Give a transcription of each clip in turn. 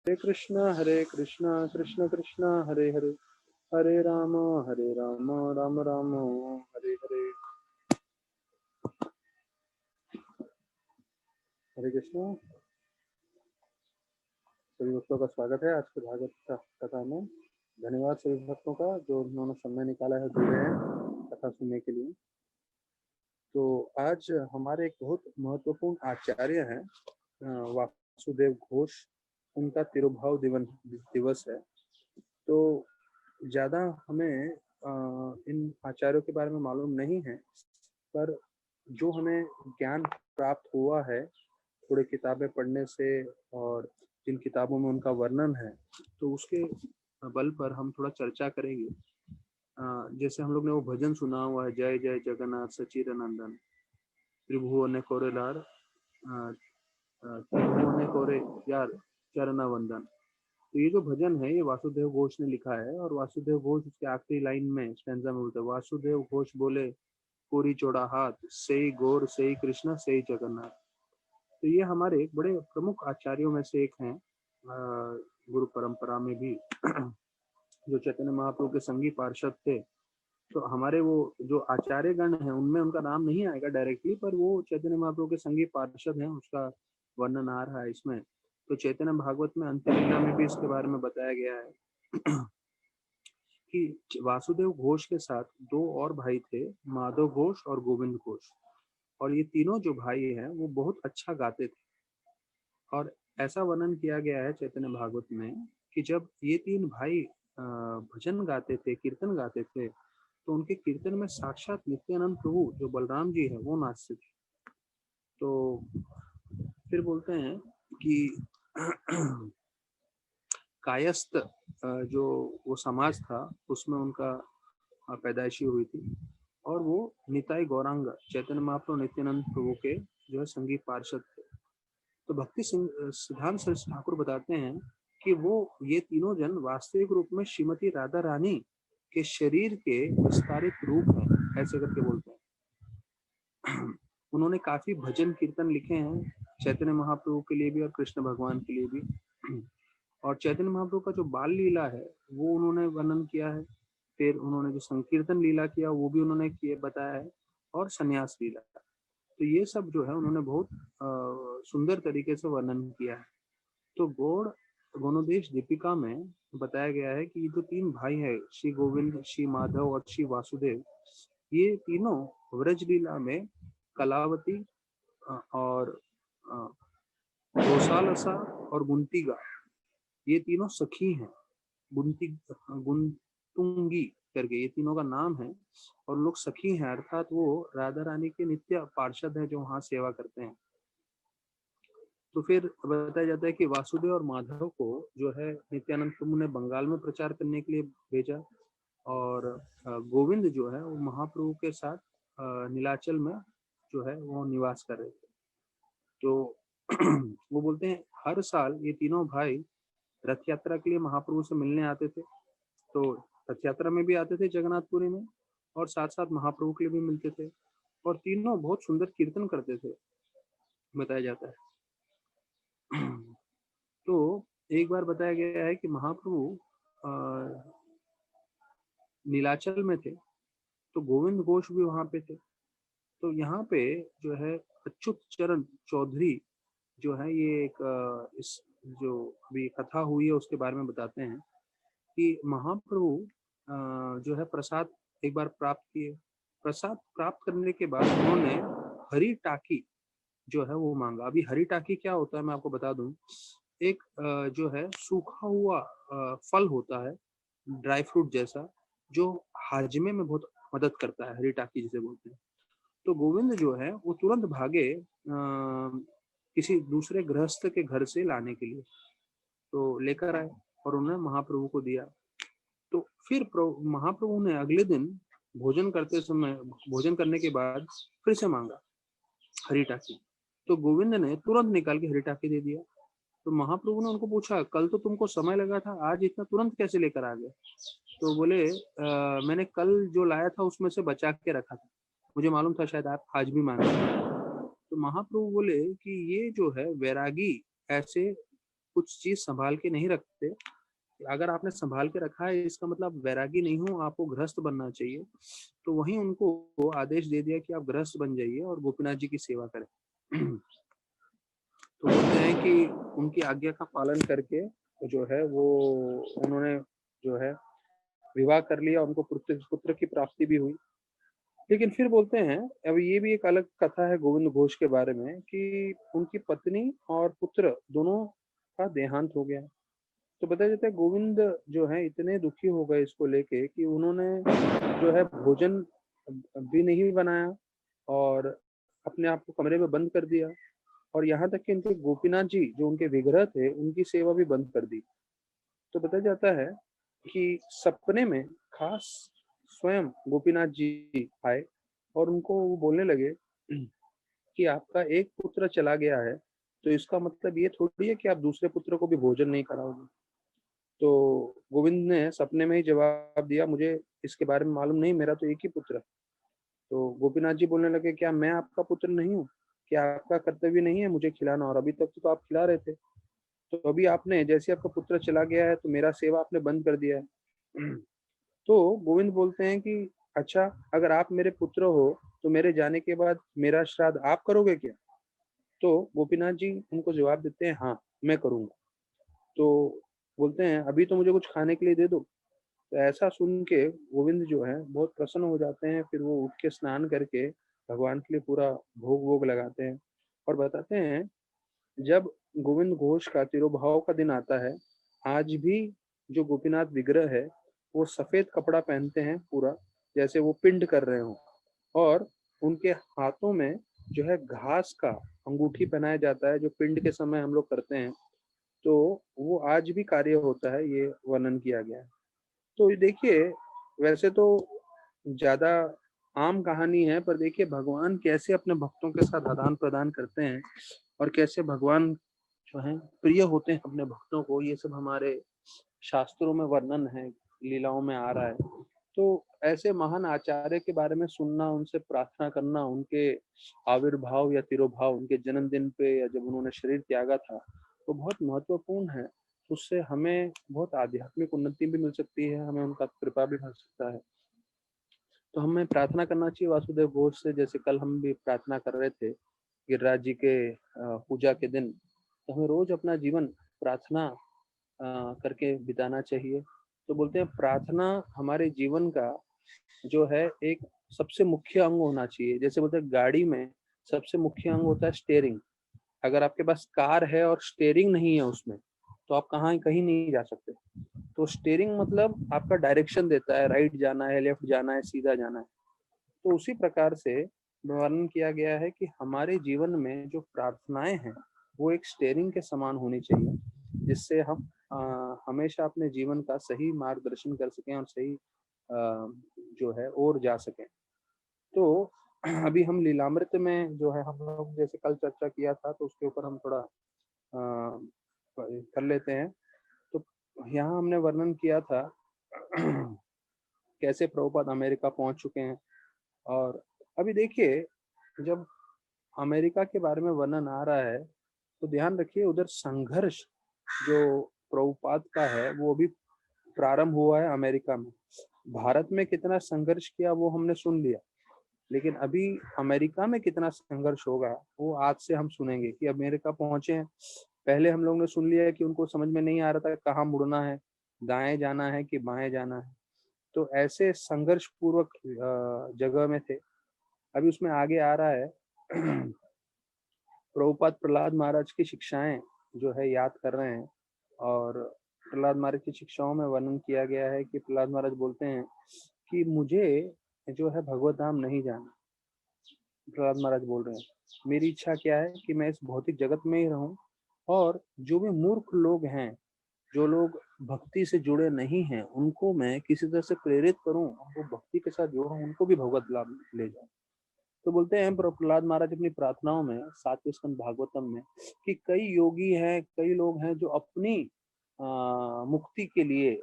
हरे कृष्णा कृष्ण कृष्ण हरे हरे, हरे राम राम राम हरे हरे। हरे कृष्णा। सभी भक्तों का स्वागत है आज के भागवत कथा में। धन्यवाद सभी भक्तों का जो उन्होंने समय निकाला है, जुड़े हैं कथा सुनने के लिए। तो आज हमारे एक बहुत महत्वपूर्ण आचार्य हैं वासुदेव घोष। उनका तिरुभाव दिवस है। तो ज़्यादा हमें इन आचार्यों के बारे में मालूम नहीं है, पर जो हमें ज्ञान प्राप्त हुआ है थोड़ी किताबें पढ़ने से और जिन किताबों में उनका वर्णन है, तो उसके बल पर हम थोड़ा चर्चा करेंगे। जैसे हम लोग ने वो भजन सुना हुआ है, जय जय जगन्नाथ सचिर नंदन त्रिभुवन कोरे लार त्रिभुवन कोरे यार चरणा वंदन। तो ये जो भजन है ये वासुदेव घोष ने लिखा है, और वासुदेव घोष उसके आखिरी लाइन में स्टैंजा में बोलते हैं, वासुदेव घोष बोले पूरी चौड़ा हाथ, सही गौर सही कृष्ण सही जगन्नाथ। तो ये हमारे बड़े प्रमुख आचार्यों में से एक हैं गुरु परंपरा में भी जो चैतन्य महाप्रभु के संगी पार्षद थे। तो हमारे वो जो आचार्य गण हैं उनमें उनका नाम नहीं आएगा डायरेक्टली, पर वो चैतन्य महाप्रभु के संगी पार्षद हैं, उसका वर्णन आ रहा है इसमें। तो चैतन्य भागवत में अंतिम लीला में भी इसके बारे में बताया गया है कि वासुदेव घोष के साथ दो और भाई थे, माधव घोष और गोविंद घोष। और ये तीनों जो भाई हैं वो बहुत अच्छा गाते थे। और ऐसा वर्णन किया गया है चैतन्य भागवत में कि जब ये तीन भाई भजन गाते थे, कीर्तन गाते थे, तो उनके कीर्तन में साक्षात नित्यानंद प्रभु जो बलराम जी है वो नाचते थे। तो फिर बोलते हैं कि कायस्थ जो वो समाज था उसमें उनका पैदाइशी हुई थी, और वो निताई गौरांग चैतन्य महाप्रभु नित्यानंद प्रभु के जो है संगीत पार्षद थे। तो भक्ति सिद्धांत सरस्वती ठाकुर बताते हैं कि वो ये तीनों जन वास्तविक रूप में श्रीमती राधा रानी के शरीर के विस्तारित रूप हैं, ऐसे करके बोलते हैं। उन्होंने काफी भजन कीर्तन लिखे हैं चैतन्य महाप्रभु के लिए भी और कृष्ण भगवान के लिए भी। और चैतन्य महाप्रभु का जो बाल लीला है वो उन्होंने वर्णन किया है। फिर उन्होंने जो संकीर्तन लीला किया वो भी उन्होंने किए बताया है, और संन्यास लीला। तो ये सब जो है उन्होंने बहुत सुंदर तरीके से वर्णन किया है। तो गौड़ गणोदेश दीपिका में बताया गया है कि ये जो तीन भाई हैं, श्री गोविंद, श्री माधव और श्री वासुदेव, ये तीनों व्रज लीला में कलावती और गोसालसा और गुंतिगा, ये तीनों सखी हैं। गुंतुंगी करके ये तीनों का नाम है, और लोग सखी हैं, अर्थात वो राधा रानी के नित्य पार्षद हैं जो वहाँ सेवा करते हैं। तो फिर बताया जाता है कि वासुदेव और माधव को जो है नित्यानंद प्रभु ने बंगाल में प्रचार करने के लिए भेजा, और गोविंद जो है वो महाप्रभु के साथ नीलाचल में जो है वो निवास कर रहे थे। तो वो बोलते हैं हर साल ये तीनों भाई रथ यात्रा के लिए महाप्रभु से मिलने आते थे। तो रथ यात्रा में भी आते थे जगन्नाथपुरी में, और साथ साथ महाप्रभु के लिए भी मिलते थे, और तीनों बहुत सुंदर कीर्तन करते थे बताया जाता है। तो एक बार बताया गया है कि महाप्रभु नीलाचल में थे, तो गोविंद घोष भी वहां पे थे। तो यहाँ पे जो है अच्युत चरण चौधरी जो है ये एक इस जो अभी कथा हुई है उसके बारे में बताते हैं कि महाप्रभु जो है प्रसाद एक बार प्राप्त किए। प्रसाद प्राप्त करने के बाद उन्होंने हरी टाकी जो है वो मांगा। अभी हरी टाकी क्या होता है मैं आपको बता दूं, एक जो है सूखा हुआ फल होता है, ड्राई फ्रूट जैसा, जो हाजमे में बहुत मदद करता है, हरी टाकी जिसे बोलते हैं। तो गोविंद जो है वो तुरंत भागे किसी दूसरे गृहस्थ के घर से लाने के लिए, तो लेकर आए और उन्होंने महाप्रभु को दिया। तो फिर महाप्रभु ने अगले दिन भोजन करते समय, भोजन करने के बाद फिर से मांगा हरी टाकी, तो गोविंद ने तुरंत निकाल के हरी टाकी दे दिया। तो महाप्रभु ने उनको पूछा कल तो तुमको समय लगा था, आज इतना तुरंत कैसे लेकर आ गए? तो बोले मैंने कल जो लाया था उसमें से बचा के रखा था, मुझे मालूम था शायद आप आज भी मांगे। तो महाप्रभु बोले कि ये जो है वैरागी ऐसे कुछ चीज संभाल के नहीं रखते, अगर आपने संभाल के रखा है इसका मतलब वैरागी नहीं हो, आपको गृहस्थ बनना चाहिए। तो वहीं उनको आदेश दे दिया कि आप गृहस्थ बन जाइए और गोपीनाथ जी की सेवा करें। तो बोलते हैं कि उनकी आज्ञा का पालन करके जो है वो उन्होंने जो है विवाह कर लिया, उनको पुत्र पुत्र की प्राप्ति भी हुई। लेकिन फिर बोलते हैं, अब ये भी एक अलग कथा है गोविंद घोष के बारे में, कि उनकी पत्नी और पुत्र दोनों का देहांत हो गया। तो बताया जाता है गोविंद जो है इतने दुखी हो गए इसको लेके कि उन्होंने जो है भोजन भी नहीं बनाया और अपने आप को कमरे में बंद कर दिया, और यहाँ तक कि उनके गोपीनाथ जी जो उनके विग्रह थे उनकी सेवा भी बंद कर दी। तो बताया जाता है कि सपने में खास स्वयं गोपीनाथ जी आए और उनको वो बोलने लगे कि आपका एक पुत्र चला गया है, तो इसका मतलब ये थोड़ी है कि आप दूसरे पुत्र को भी भोजन नहीं कराओगे। तो गोविंद ने सपने में ही जवाब दिया, मुझे इसके बारे में मालूम नहीं, मेरा तो एक ही पुत्र है। तो गोपीनाथ जी बोलने लगे, क्या मैं आपका पुत्र नहीं हूँ? क्या आपका कर्तव्य नहीं है मुझे खिलाना? और अभी तक तो आप खिला रहे थे। तो अभी आपने, जैसे आपका पुत्र चला गया है तो मेरा सेवा आपने बंद कर दिया है। तो गोविंद बोलते हैं कि अच्छा, अगर आप मेरे पुत्र हो तो मेरे जाने के बाद मेरा श्राद्ध आप करोगे क्या? तो गोपीनाथ जी उनको जवाब देते हैं, हाँ मैं करूंगा। तो बोलते हैं अभी तो मुझे कुछ खाने के लिए दे दो। तो ऐसा सुन के गोविंद जो है बहुत प्रसन्न हो जाते हैं। फिर वो उठ के स्नान करके भगवान के लिए पूरा भोग वोग लगाते हैं और बताते हैं, जब गोविंद घोष का तिरुभाव का दिन आता है, आज भी जो गोपीनाथ विग्रह है वो सफेद कपड़ा पहनते हैं पूरा, जैसे वो पिंड कर रहे हो, और उनके हाथों में जो है घास का अंगूठी पहनाया जाता है, जो पिंड के समय हम लोग करते हैं। तो वो आज भी कार्य होता है, ये वर्णन किया गया है। तो ये देखिए, वैसे तो ज्यादा आम कहानी है, पर देखिए भगवान कैसे अपने भक्तों के साथ आदान प्रदान करते हैं और कैसे भगवान जो है प्रिय होते हैं अपने भक्तों को। ये सब हमारे शास्त्रों में वर्णन है, लीलाओं में आ रहा है। तो ऐसे महान आचार्य के बारे में सुनना, उनसे प्रार्थना करना, उनके आविर्भाव या तिरोभाव, उनके जन्मदिन पे या जब उन्होंने शरीर त्यागा था, तो बहुत महत्वपूर्ण है। उससे हमें बहुत आध्यात्मिक उन्नति भी मिल सकती है, हमें उनका कृपा भी मिल सकता है। तो हमें प्रार्थना करना चाहिए वासुदेव घोष से, जैसे कल हम भी प्रार्थना कर रहे थे गिरिराज जी के पूजा के दिन। तो हमें रोज अपना जीवन प्रार्थना करके बिताना चाहिए। तो बोलते हैं प्रार्थना हमारे जीवन का जो है एक सबसे मुख्य अंग होना चाहिए। जैसे बोलते हैं गाड़ी में सबसे मुख्य अंग होता है स्टेयरिंग। अगर आपके पास कार है और स्टेयरिंग नहीं है उसमें, तो आप कहाँ कहीं नहीं जा सकते। तो स्टेयरिंग मतलब आपका डायरेक्शन देता है, राइट जाना है, लेफ्ट जाना है, सीधा जाना है। तो उसी प्रकार से वर्णन किया गया है कि हमारे जीवन में जो प्रार्थनाएं हैं वो एक स्टेयरिंग के समान होनी चाहिए, जिससे हम हमेशा अपने जीवन का सही मार्गदर्शन कर सकें और सही जो है और जा सकें। तो अभी हम लीलामृत में जो है हम लोग जैसे कल चर्चा किया था, तो उसके ऊपर हम थोड़ा कर लेते हैं। तो यहाँ हमने वर्णन किया था कैसे प्रभुपाद अमेरिका पहुंच चुके हैं। और अभी देखिए, जब अमेरिका के बारे में वर्णन आ रहा है तो ध्यान रखिए उधर संघर्ष जो प्रभुपाद का है वो अभी प्रारंभ हुआ है अमेरिका में। भारत में कितना संघर्ष किया वो हमने सुन लिया, लेकिन अभी अमेरिका में कितना संघर्ष होगा वो आज से हम सुनेंगे कि अमेरिका पहुंचे हैं। पहले हम लोग ने सुन लिया है कि उनको समझ में नहीं आ रहा था कहाँ मुड़ना है, दाएं जाना है कि बाएं जाना है। तो ऐसे संघर्ष पूर्वक जगह में थे। अभी उसमें आगे आ रहा है प्रभुपाद प्रहलाद महाराज की शिक्षाएं जो है याद कर रहे हैं। और प्रहलाद महाराज की शिक्षाओं में वर्णन किया गया है कि प्रहलाद महाराज बोलते हैं कि मुझे जो है भगवत धाम नहीं जाना। प्रहलाद महाराज बोल रहे हैं मेरी इच्छा क्या है कि मैं इस भौतिक जगत में ही रहूं, और जो भी मूर्ख लोग हैं, जो लोग भक्ति से जुड़े नहीं हैं, उनको मैं किसी तरह से प्रेरित करूं, उनको भक्ति के साथ जोड़ूं, उनको भी भगवत लाभ ले जाऊं। तो बोलते हैं प्रहलाद महाराज अपनी प्रार्थनाओं में 7वें स्कंद भागवतम में कि कई योगी हैं, कई लोग हैं जो अपनी मुक्ति के लिए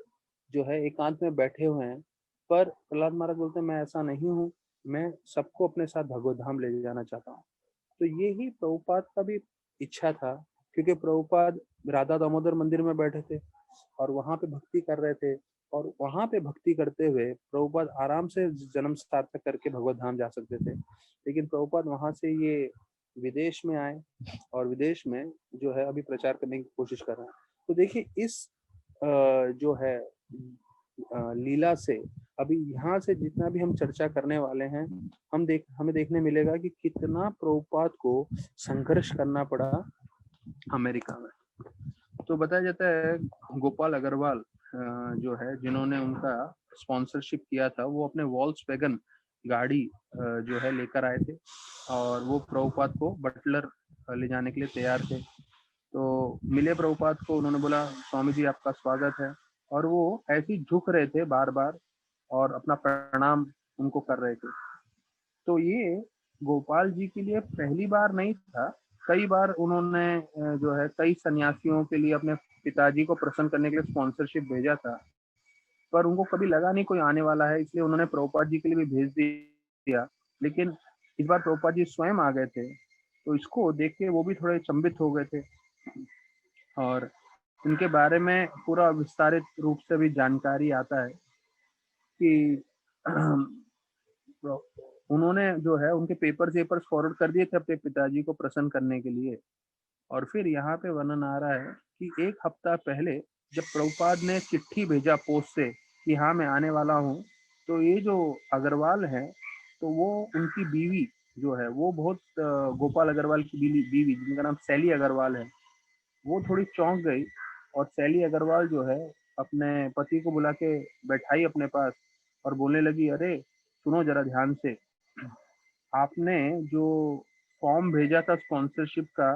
जो है एकांत में बैठे हुए हैं। पर प्रहलाद महाराज बोलते हैं मैं ऐसा नहीं हूँ, मैं सबको अपने साथ भगवत धाम ले जाना चाहता हूँ। तो ये ही प्रभुपाद का भी इच्छा था, क्योंकि प्रभुपाद राधा दामोदर मंदिर में बैठे थे और वहां पे भक्ति कर रहे थे, और वहां पे भक्ति करते हुए प्रभुपाद आराम से जन्म सार्थक करके भगवत धाम जा सकते थे। लेकिन प्रभुपाद वहां से ये विदेश में आए और विदेश में जो है अभी प्रचार करने की कोशिश कर रहे हैं। तो देखिए इस जो है लीला से अभी यहाँ से जितना भी हम चर्चा करने वाले हैं, हमें देखने मिलेगा कि कितना प्रभुपाद को संघर्ष करना पड़ा अमेरिका में। तो बताया जाता है गोपाल अग्रवाल जो है, जिन्होंने उनका स्पॉन्सरशिप किया था, वो अपने वॉल्क्सवैगन गाड़ी जो है लेकर आए थे और वो प्रभुपाद को बटलर ले जाने के लिए तैयार थे। तो मिले प्रभुपाद को, उन्होंने बोला स्वामी जी आपका स्वागत है, और वो ऐसे ही झुक रहे थे बार बार और अपना प्रणाम उनको कर रहे थे। तो ये गोपाल जी के लिए पहली बार नहीं था, कई बार उन्होंने जो है कई सन्यासियों के लिए अपने पिताजी को प्रसन्न करने के लिए स्पॉन्सरशिप भेजा था, पर उनको कभी लगा नहीं कोई आने वाला है, इसलिए उन्होंने प्रभुपाद जी के लिए भी भेज दिया। लेकिन इस बार प्रभुपाद जी स्वयं आ गए थे, तो इसको देख के वो भी थोड़े चंबित हो गए थे और उनके बारे में पूरा विस्तारित रूप से भी जानकारी आता है कि उन्होंने जो है उनके पेपर्स फॉरवर्ड कर दिए थे अपने पिताजी को प्रसन्न करने के लिए। और फिर यहाँ पे वर्णन आ रहा है कि एक हफ्ता पहले जब प्रभुपाद ने चिट्ठी भेजा पोस्ट से कि हाँ मैं आने वाला हूँ, तो ये जो अग्रवाल है, तो वो उनकी बीवी जो है वो बहुत गोपाल अग्रवाल की बीवी जिनका नाम सैली अग्रवाल है, वो थोड़ी चौंक गई। और सैली अग्रवाल जो है अपने पति को बुला के बैठाई अपने पास और बोलने लगी, अरे सुनो जरा ध्यान से, आपने जो फॉर्म भेजा था स्पॉन्सरशिप का,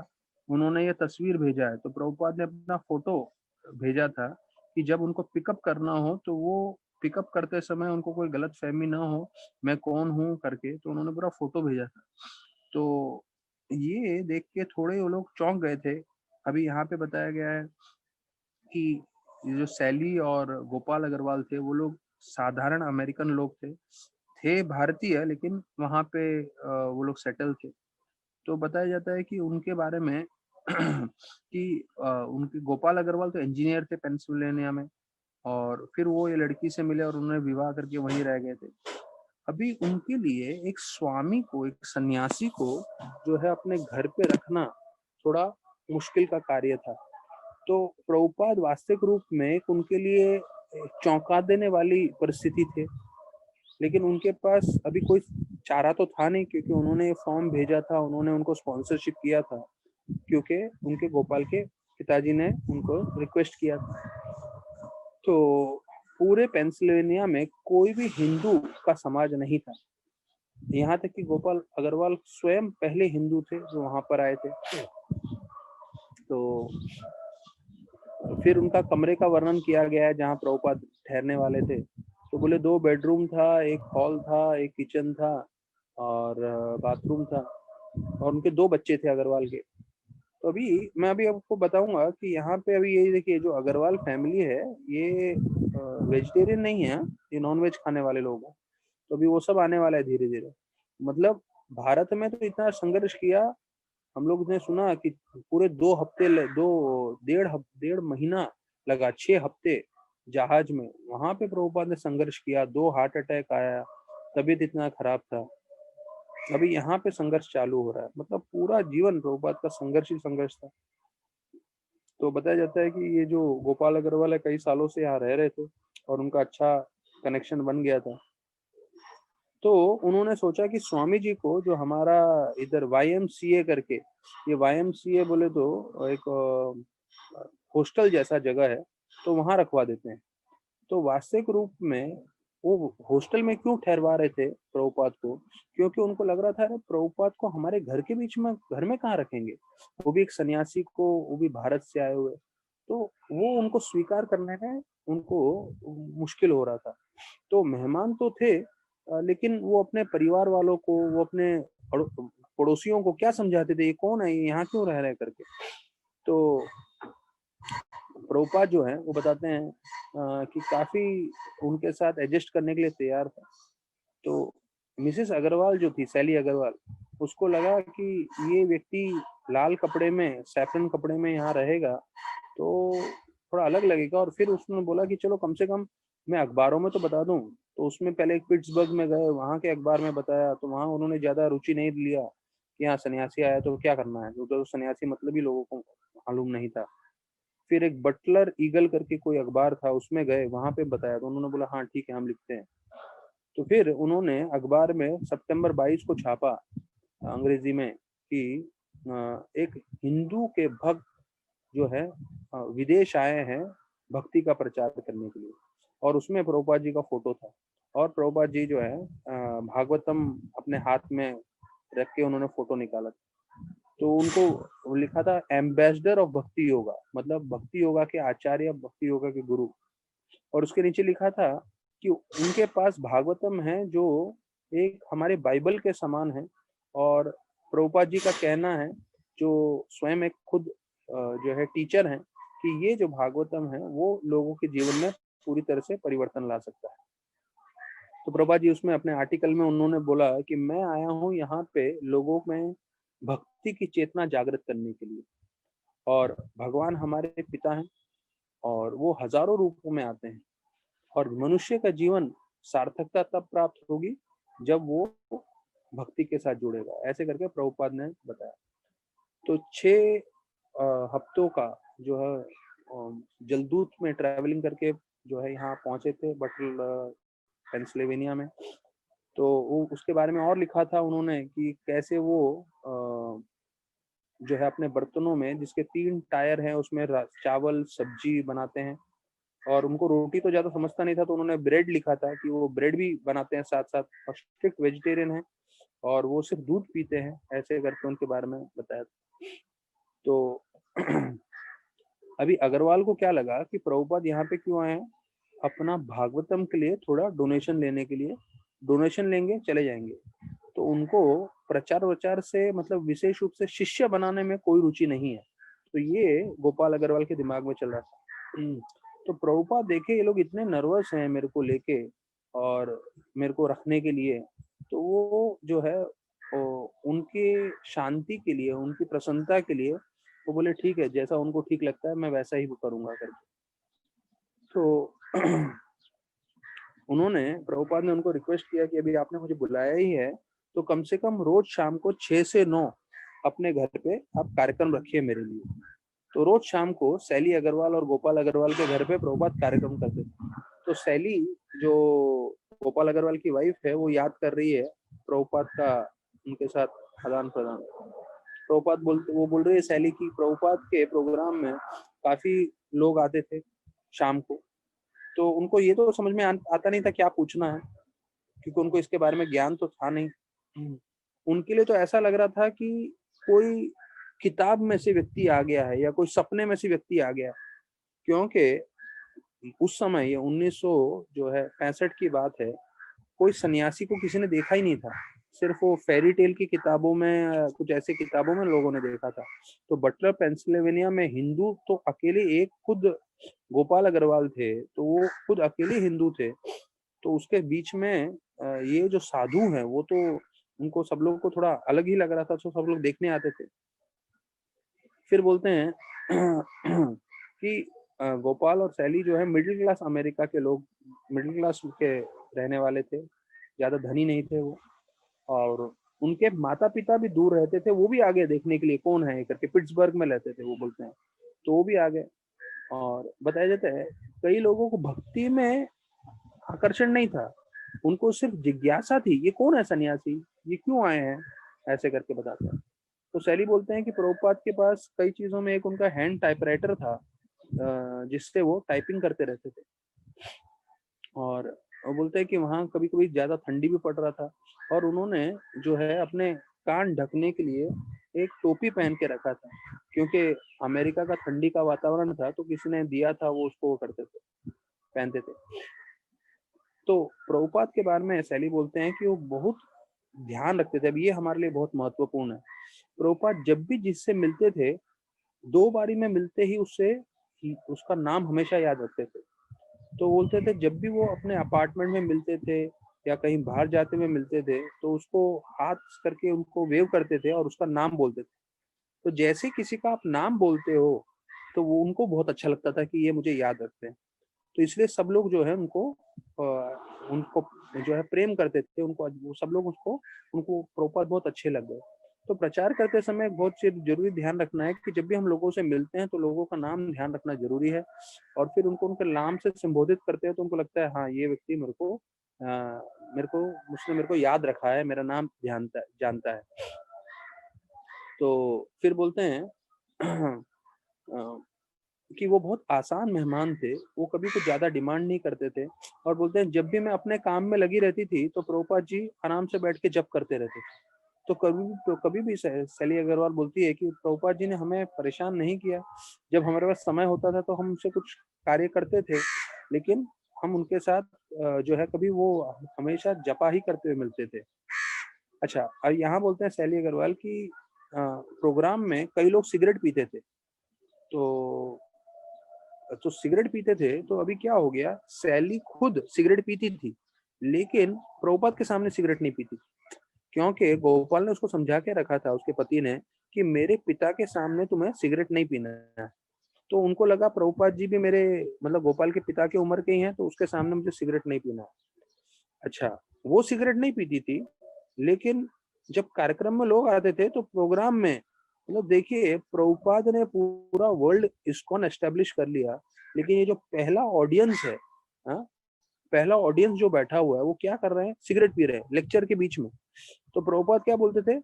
उन्होंने ये तस्वीर भेजा है। तो प्रभुपाद ने अपना फोटो भेजा था कि जब उनको पिकअप करना हो तो वो पिकअप करते समय उनको कोई गलत फहमी ना हो मैं कौन हूँ करके, तो उन्होंने पूरा फोटो भेजा था। तो ये देख के थोड़े वो लोग चौंक गए थे। अभी यहाँ पे बताया गया है कि ये जो सैली और गोपाल अग्रवाल थे, वो लोग साधारण अमेरिकन लोग थे भारतीय, लेकिन वहाँ पे वो लोग सेटल थे। तो बताया जाता है कि उनके बारे में कि उनके गोपाल अग्रवाल तो इंजीनियर थे पेंसिल्वेनिया में, और फिर वो ये लड़की से मिले और उन्होंने विवाह करके वहीं रह गए थे। अभी उनके लिए एक स्वामी को, एक सन्यासी को जो है अपने घर पे रखना थोड़ा मुश्किल का कार्य था। तो प्रभुपाद वास्तविक रूप में उनके लिए चौंका देने वाली परिस्थिति थे, लेकिन उनके पास अभी कोई चारा तो था नहीं, क्योंकि उन्होंने ये फॉर्म भेजा था, उन्होंने उनको स्पॉन्सरशिप किया था, क्योंकि उनके गोपाल के पिताजी ने उनको रिक्वेस्ट किया था। तो पूरे पेंसिल्वेनिया में कोई भी हिंदू का समाज नहीं था, यहाँ तक कि गोपाल अग्रवाल स्वयं पहले हिंदू थे जो वहां पर आए थे। तो फिर उनका कमरे का वर्णन किया गया है जहाँ प्रभुपाद ठहरने वाले थे। तो बोले 2 बेडरूम था, एक हॉल था, एक किचन था और बाथरूम था, और उनके 2 बच्चे थे अग्रवाल के। तो मैं अभी आपको बताऊंगा कि यहाँ पे अभी ये देखिए जो अग्रवाल फैमिली है, ये वेजिटेरियन नहीं है, ये नॉन वेज खाने वाले लोग हैं। तो अभी वो सब आने वाला है धीरे धीरे। मतलब भारत में तो इतना संघर्ष किया, हम लोग ने सुना कि पूरे 2 हफ्ते, डेढ़ महीना लगा, 6 हफ्ते जहाज में, वहां पे प्रभुपाद ने संघर्ष किया, 2 हार्ट अटैक आया, तबीयत इतना खराब था। अभी यहाँ पे संघर्ष चालू हो रहा है, मतलब पूरा जीवन प्रभुपाद का संघर्ष ही संघर्ष था। तो बताया जाता है कि ये जो गोपाल अग्रवाल है कई सालों से यहाँ रह रहे थे और उनका अच्छा कनेक्शन बन गया था। तो उन्होंने सोचा कि स्वामी जी को जो हमारा इधर YMCA करके, ये YMCA बोले तो एक हॉस्टल जैसा जगह है, तो वहां रखवा देते हैं। तो वास्तविक रूप में वो हॉस्टल में क्यों ठहरवा रहे थे प्रभुपाद को, क्योंकि उनको लग रहा था अरे प्रभुपाद को हमारे घर के बीच में घर में कहाँ रखेंगे, वो भी एक सन्यासी को, वो भी भारत से आए हुए। तो वो उनको स्वीकार करने में उनको मुश्किल हो रहा था। तो मेहमान तो थे, लेकिन वो अपने परिवार वालों को, वो अपने पड़ोसियों को क्या समझाते थे, ये कौन है, ये यहाँ क्यों रह रहे करके। तो प्रभुपाद जो है वो बताते हैं कि काफी उनके साथ एडजस्ट करने के लिए तैयार था। तो मिसेस अग्रवाल जो थी, सैली अग्रवाल, उसको लगा कि ये व्यक्ति लाल कपड़े में, सैफरन कपड़े में यहाँ रहेगा तो थोड़ा अलग लगेगा। और फिर उसने बोला कि चलो कम से कम मैं अखबारों में तो बता दूं। तो उसमें पहले पिट्सबर्ग में गए, वहाँ के अखबार में बताया, तो वहाँ उन्होंने ज्यादा रुचि नहीं लिया कि हाँ सन्यासी आया तो क्या करना है, क्योंकि तो सन्यासी मतलब ही लोगों को मालूम नहीं था। फिर एक बटलर ईगल करके कोई अखबार था, उसमें गए, वहां पे बताया, तो उन्होंने बोला हाँ ठीक है हम लिखते हैं। तो फिर उन्होंने अखबार में सितंबर 22 को छापा अंग्रेजी में कि एक हिंदू के भक्त जो है विदेश आए हैं भक्ति का प्रचार करने के लिए। और उसमें प्रभुपाद जी का फोटो था। और प्रभुपाद जी जो है भागवतम अपने हाथ में रख के उन्होंने फोटो निकाला। तो उनको लिखा था एम्बेसडर ऑफ भक्ति योगा, मतलब भक्ति योगा के आचार्य, भक्ति योगा के गुरु। और उसके नीचे लिखा था कि उनके पास भागवतम है जो एक हमारे बाइबल के समान है। और प्रभुपाद जी का कहना है, जो स्वयं एक खुद जो है टीचर हैं, कि ये जो भागवतम है वो लोगों के जीवन में पूरी तरह से परिवर्तन ला सकता है। तो प्रभुपाद जी उसमें अपने आर्टिकल में उन्होंने बोला कि मैं आया हूँ यहाँ पे लोगों में भक्ति की चेतना जागृत करने के लिए। और भगवान हमारे पिता हैं और वो हजारों रूपों में आते हैं। और मनुष्य का जीवन सार्थकता तब प्राप्त होगी जब वो भक्ति के साथ जुड़ेगा, ऐसे करके प्रभुपाद ने बताया। तो 6 हफ्तों का जो है जलदूत में ट्रैवलिंग करके जो है यहाँ पहुंचे थे बटल पेंसिल्वेनिया में। तो वो उसके बारे में और लिखा था उन्होंने कि कैसे वो जो है अपने बर्तनों में जिसके 3 टायर हैं उसमें चावल सब्जी बनाते हैं। और उनको रोटी तो ज्यादा समझता नहीं था, तो उन्होंने ब्रेड लिखा था कि वो ब्रेड भी बनाते हैं साथ साथ। और स्ट्रिक्ट वेजिटेरियन है और वो सिर्फ दूध पीते हैं, ऐसे करके उनके बारे में बताया था। तो अभी अग्रवाल को क्या लगा कि प्रभुपाद यहाँ पे क्यों आए हैं, अपना भागवतम के लिए थोड़ा डोनेशन लेने के लिए। डोनेशन लेंगे चले जाएंगे। तो उनको प्रचार वचार से मतलब विशेष रूप से शिष्य बनाने में कोई रुचि नहीं है। तो ये गोपाल अग्रवाल के दिमाग में चल रहा था। तो प्रभुपाद देखे ये लोग इतने नर्वस हैं मेरे को लेके और मेरे को रखने के लिए। तो वो जो है उनके शांति के लिए, उनकी प्रसन्नता के लिए वो बोले ठीक है, जैसा उनको ठीक लगता है मैं वैसा ही करूंगा करके। तो उन्होंने प्रभुपाद ने उनको रिक्वेस्ट किया कि अभी आपने मुझे बुलाया ही है तो कम से कम रोज शाम को 6 से 9 अपने घर पे आप कार्यक्रम रखिए मेरे लिए। तो रोज शाम को सैली अग्रवाल और गोपाल अग्रवाल के घर पे प्रभुपाद कार्यक्रम करते थे। तो सैली जो गोपाल अग्रवाल की वाइफ है वो याद कर रही है प्रभुपाद का उनके साथ आदान प्रदान। प्रभुपाद वो बोल रही है सैली की प्रभुपाद के प्रोग्राम में काफी लोग आते थे शाम को। तो उनको ये तो समझ में आता नहीं था क्या पूछना है, क्योंकि उनको इसके बारे में ज्ञान तो था नहीं। उनके लिए तो ऐसा लग रहा था कि कोई किताब में से व्यक्ति आ गया है या कोई सपने में से व्यक्ति आ गया है। क्योंकि उस समय ये 1900 जो है 65 की बात है, कोई सन्यासी को किसी ने देखा ही नहीं था। सिर्फ वो फेरी टेल की किताबों में, कुछ ऐसे किताबों में लोगों ने देखा था। तो बटलर पेंसिल्वेनिया में हिंदू तो अकेले एक खुद गोपाल अग्रवाल थे, तो वो खुद अकेले हिंदू थे। तो उसके बीच में ये जो साधु हैं वो तो उनको सब लोग को थोड़ा अलग ही लग रहा था, तो सब लोग देखने आते थे। फिर बोलते हैं कि गोपाल और सैली जो है मिडिल क्लास अमेरिका के लोग, मिडिल क्लास के रहने वाले थे, ज्यादा धनी नहीं थे वो। और उनके माता पिता भी दूर रहते थे, वो भी आ गए देखने के लिए कौन है करके, पिट्सबर्ग में रहते थे वो बोलते हैं। तो वो भी आ गए। और बताया जाता है कई लोगों को भक्ति में आकर्षण नहीं था, उनको सिर्फ जिज्ञासा थी ये कौन है सन्यासी, ये क्यों आए हैं, ऐसे करके बताते हैं। तो सैली बोलते हैं कि प्रभुपाद के पास कई चीजों में एक उनका हैंड टाइपराइटर था जिससे वो टाइपिंग करते रहते थे। और वो बोलते हैं कि वहाँ कभी कभी ज्यादा ठंडी भी पड़ रहा था और उन्होंने जो है अपने कान ढकने के लिए एक टोपी पहन के रखा था, क्योंकि अमेरिका का ठंडी का वातावरण था, तो किसी ने दिया था वो उसको करते थे, पहनते थे। तो प्रभुपाद के बारे में सैली बोलते हैं कि वो बहुत ध्यान रखते थे। अब ये हमारे लिए बहुत महत्वपूर्ण है। प्रभुपाद जब भी जिससे मिलते थे 2 बारी में मिलते ही उससे उसका नाम हमेशा याद रखते थे। तो बोलते थे जब भी वो अपने अपार्टमेंट में मिलते थे या कहीं बाहर जाते हुए मिलते थे तो उसको हाथ करके उनको वेव करते थे और उसका नाम बोलते थे। तो जैसे किसी का आप नाम बोलते हो तो वो उनको बहुत अच्छा लगता था कि ये मुझे याद रखते हैं। तो इसलिए सब लोग जो है उनको जो है प्रेम करते थे, उनको वो सब लोग उसको उनको प्रभुपाद बहुत अच्छे लग गए। तो प्रचार करते समय एक बहुत चीज़ ज़रूरी ध्यान रखना है कि जब भी हम लोगों से मिलते हैं तो लोगों का नाम ध्यान रखना ज़रूरी है, और फिर उनको उनके नाम से संबोधित करते हैं तो उनको लगता है हाँ, ये व्यक्ति उसने मेरे को याद रखा है, मेरा नाम जानता है। तो फिर बोलते हैं अ, कि वो बहुत आसान मेहमान थे, वो कभी कुछ ज़्यादा डिमांड नहीं करते थे, और बोलते हैं जब भी मैं अपने काम में लगी रहती थी तो प्रभुपाद जी आराम से बैठ के जप करते रहते थे। तो कभी भी सैली अग्रवाल बोलती है कि प्रभुपाद जी ने हमें परेशान नहीं किया। जब हमारे पास समय होता था तो हम उनसे कुछ कार्य करते थे, लेकिन हम उनके साथ जो है कभी वो हमेशा जपा ही करते हुए मिलते थे। अच्छा, और यहाँ बोलते हैं सैली अग्रवाल कि प्रोग्राम में कई लोग सिगरेट पीते थे। तो सिगरेट पीते थे, तो अभी क्या हो गया, सैली खुद सिगरेट पीती थी, लेकिन प्रभुपाद के सामने सिगरेट नहीं पीती, क्योंकि गोपाल ने उसको समझा के रखा था, उसके पति ने, कि मेरे पिता के सामने तुम्हें सिगरेट नहीं पीना है। तो उनको लगा प्रभुपाद जी भी मेरे मतलब गोपाल के पिता की उम्र के ही हैं, तो उसके सामने मुझे सिगरेट नहीं पीना है। अच्छा, वो सिगरेट नहीं पीती थी, लेकिन जब कार्यक्रम में लोग आते थे तो प्रोग्राम में मतलब देखिए प्रभुपाद ने पूरा वर्ल्ड इस्कॉन एस्टेब्लिश कर लिया, लेकिन ये जो पहला ऑडियंस है, हाँ, पहला ऑडियंस जो बैठा हुआ है वो क्या कर रहे हैं, सिगरेट पी रहे हैं लेक्चर के बीच में। तो प्रभुपाद क्या बोलते थे,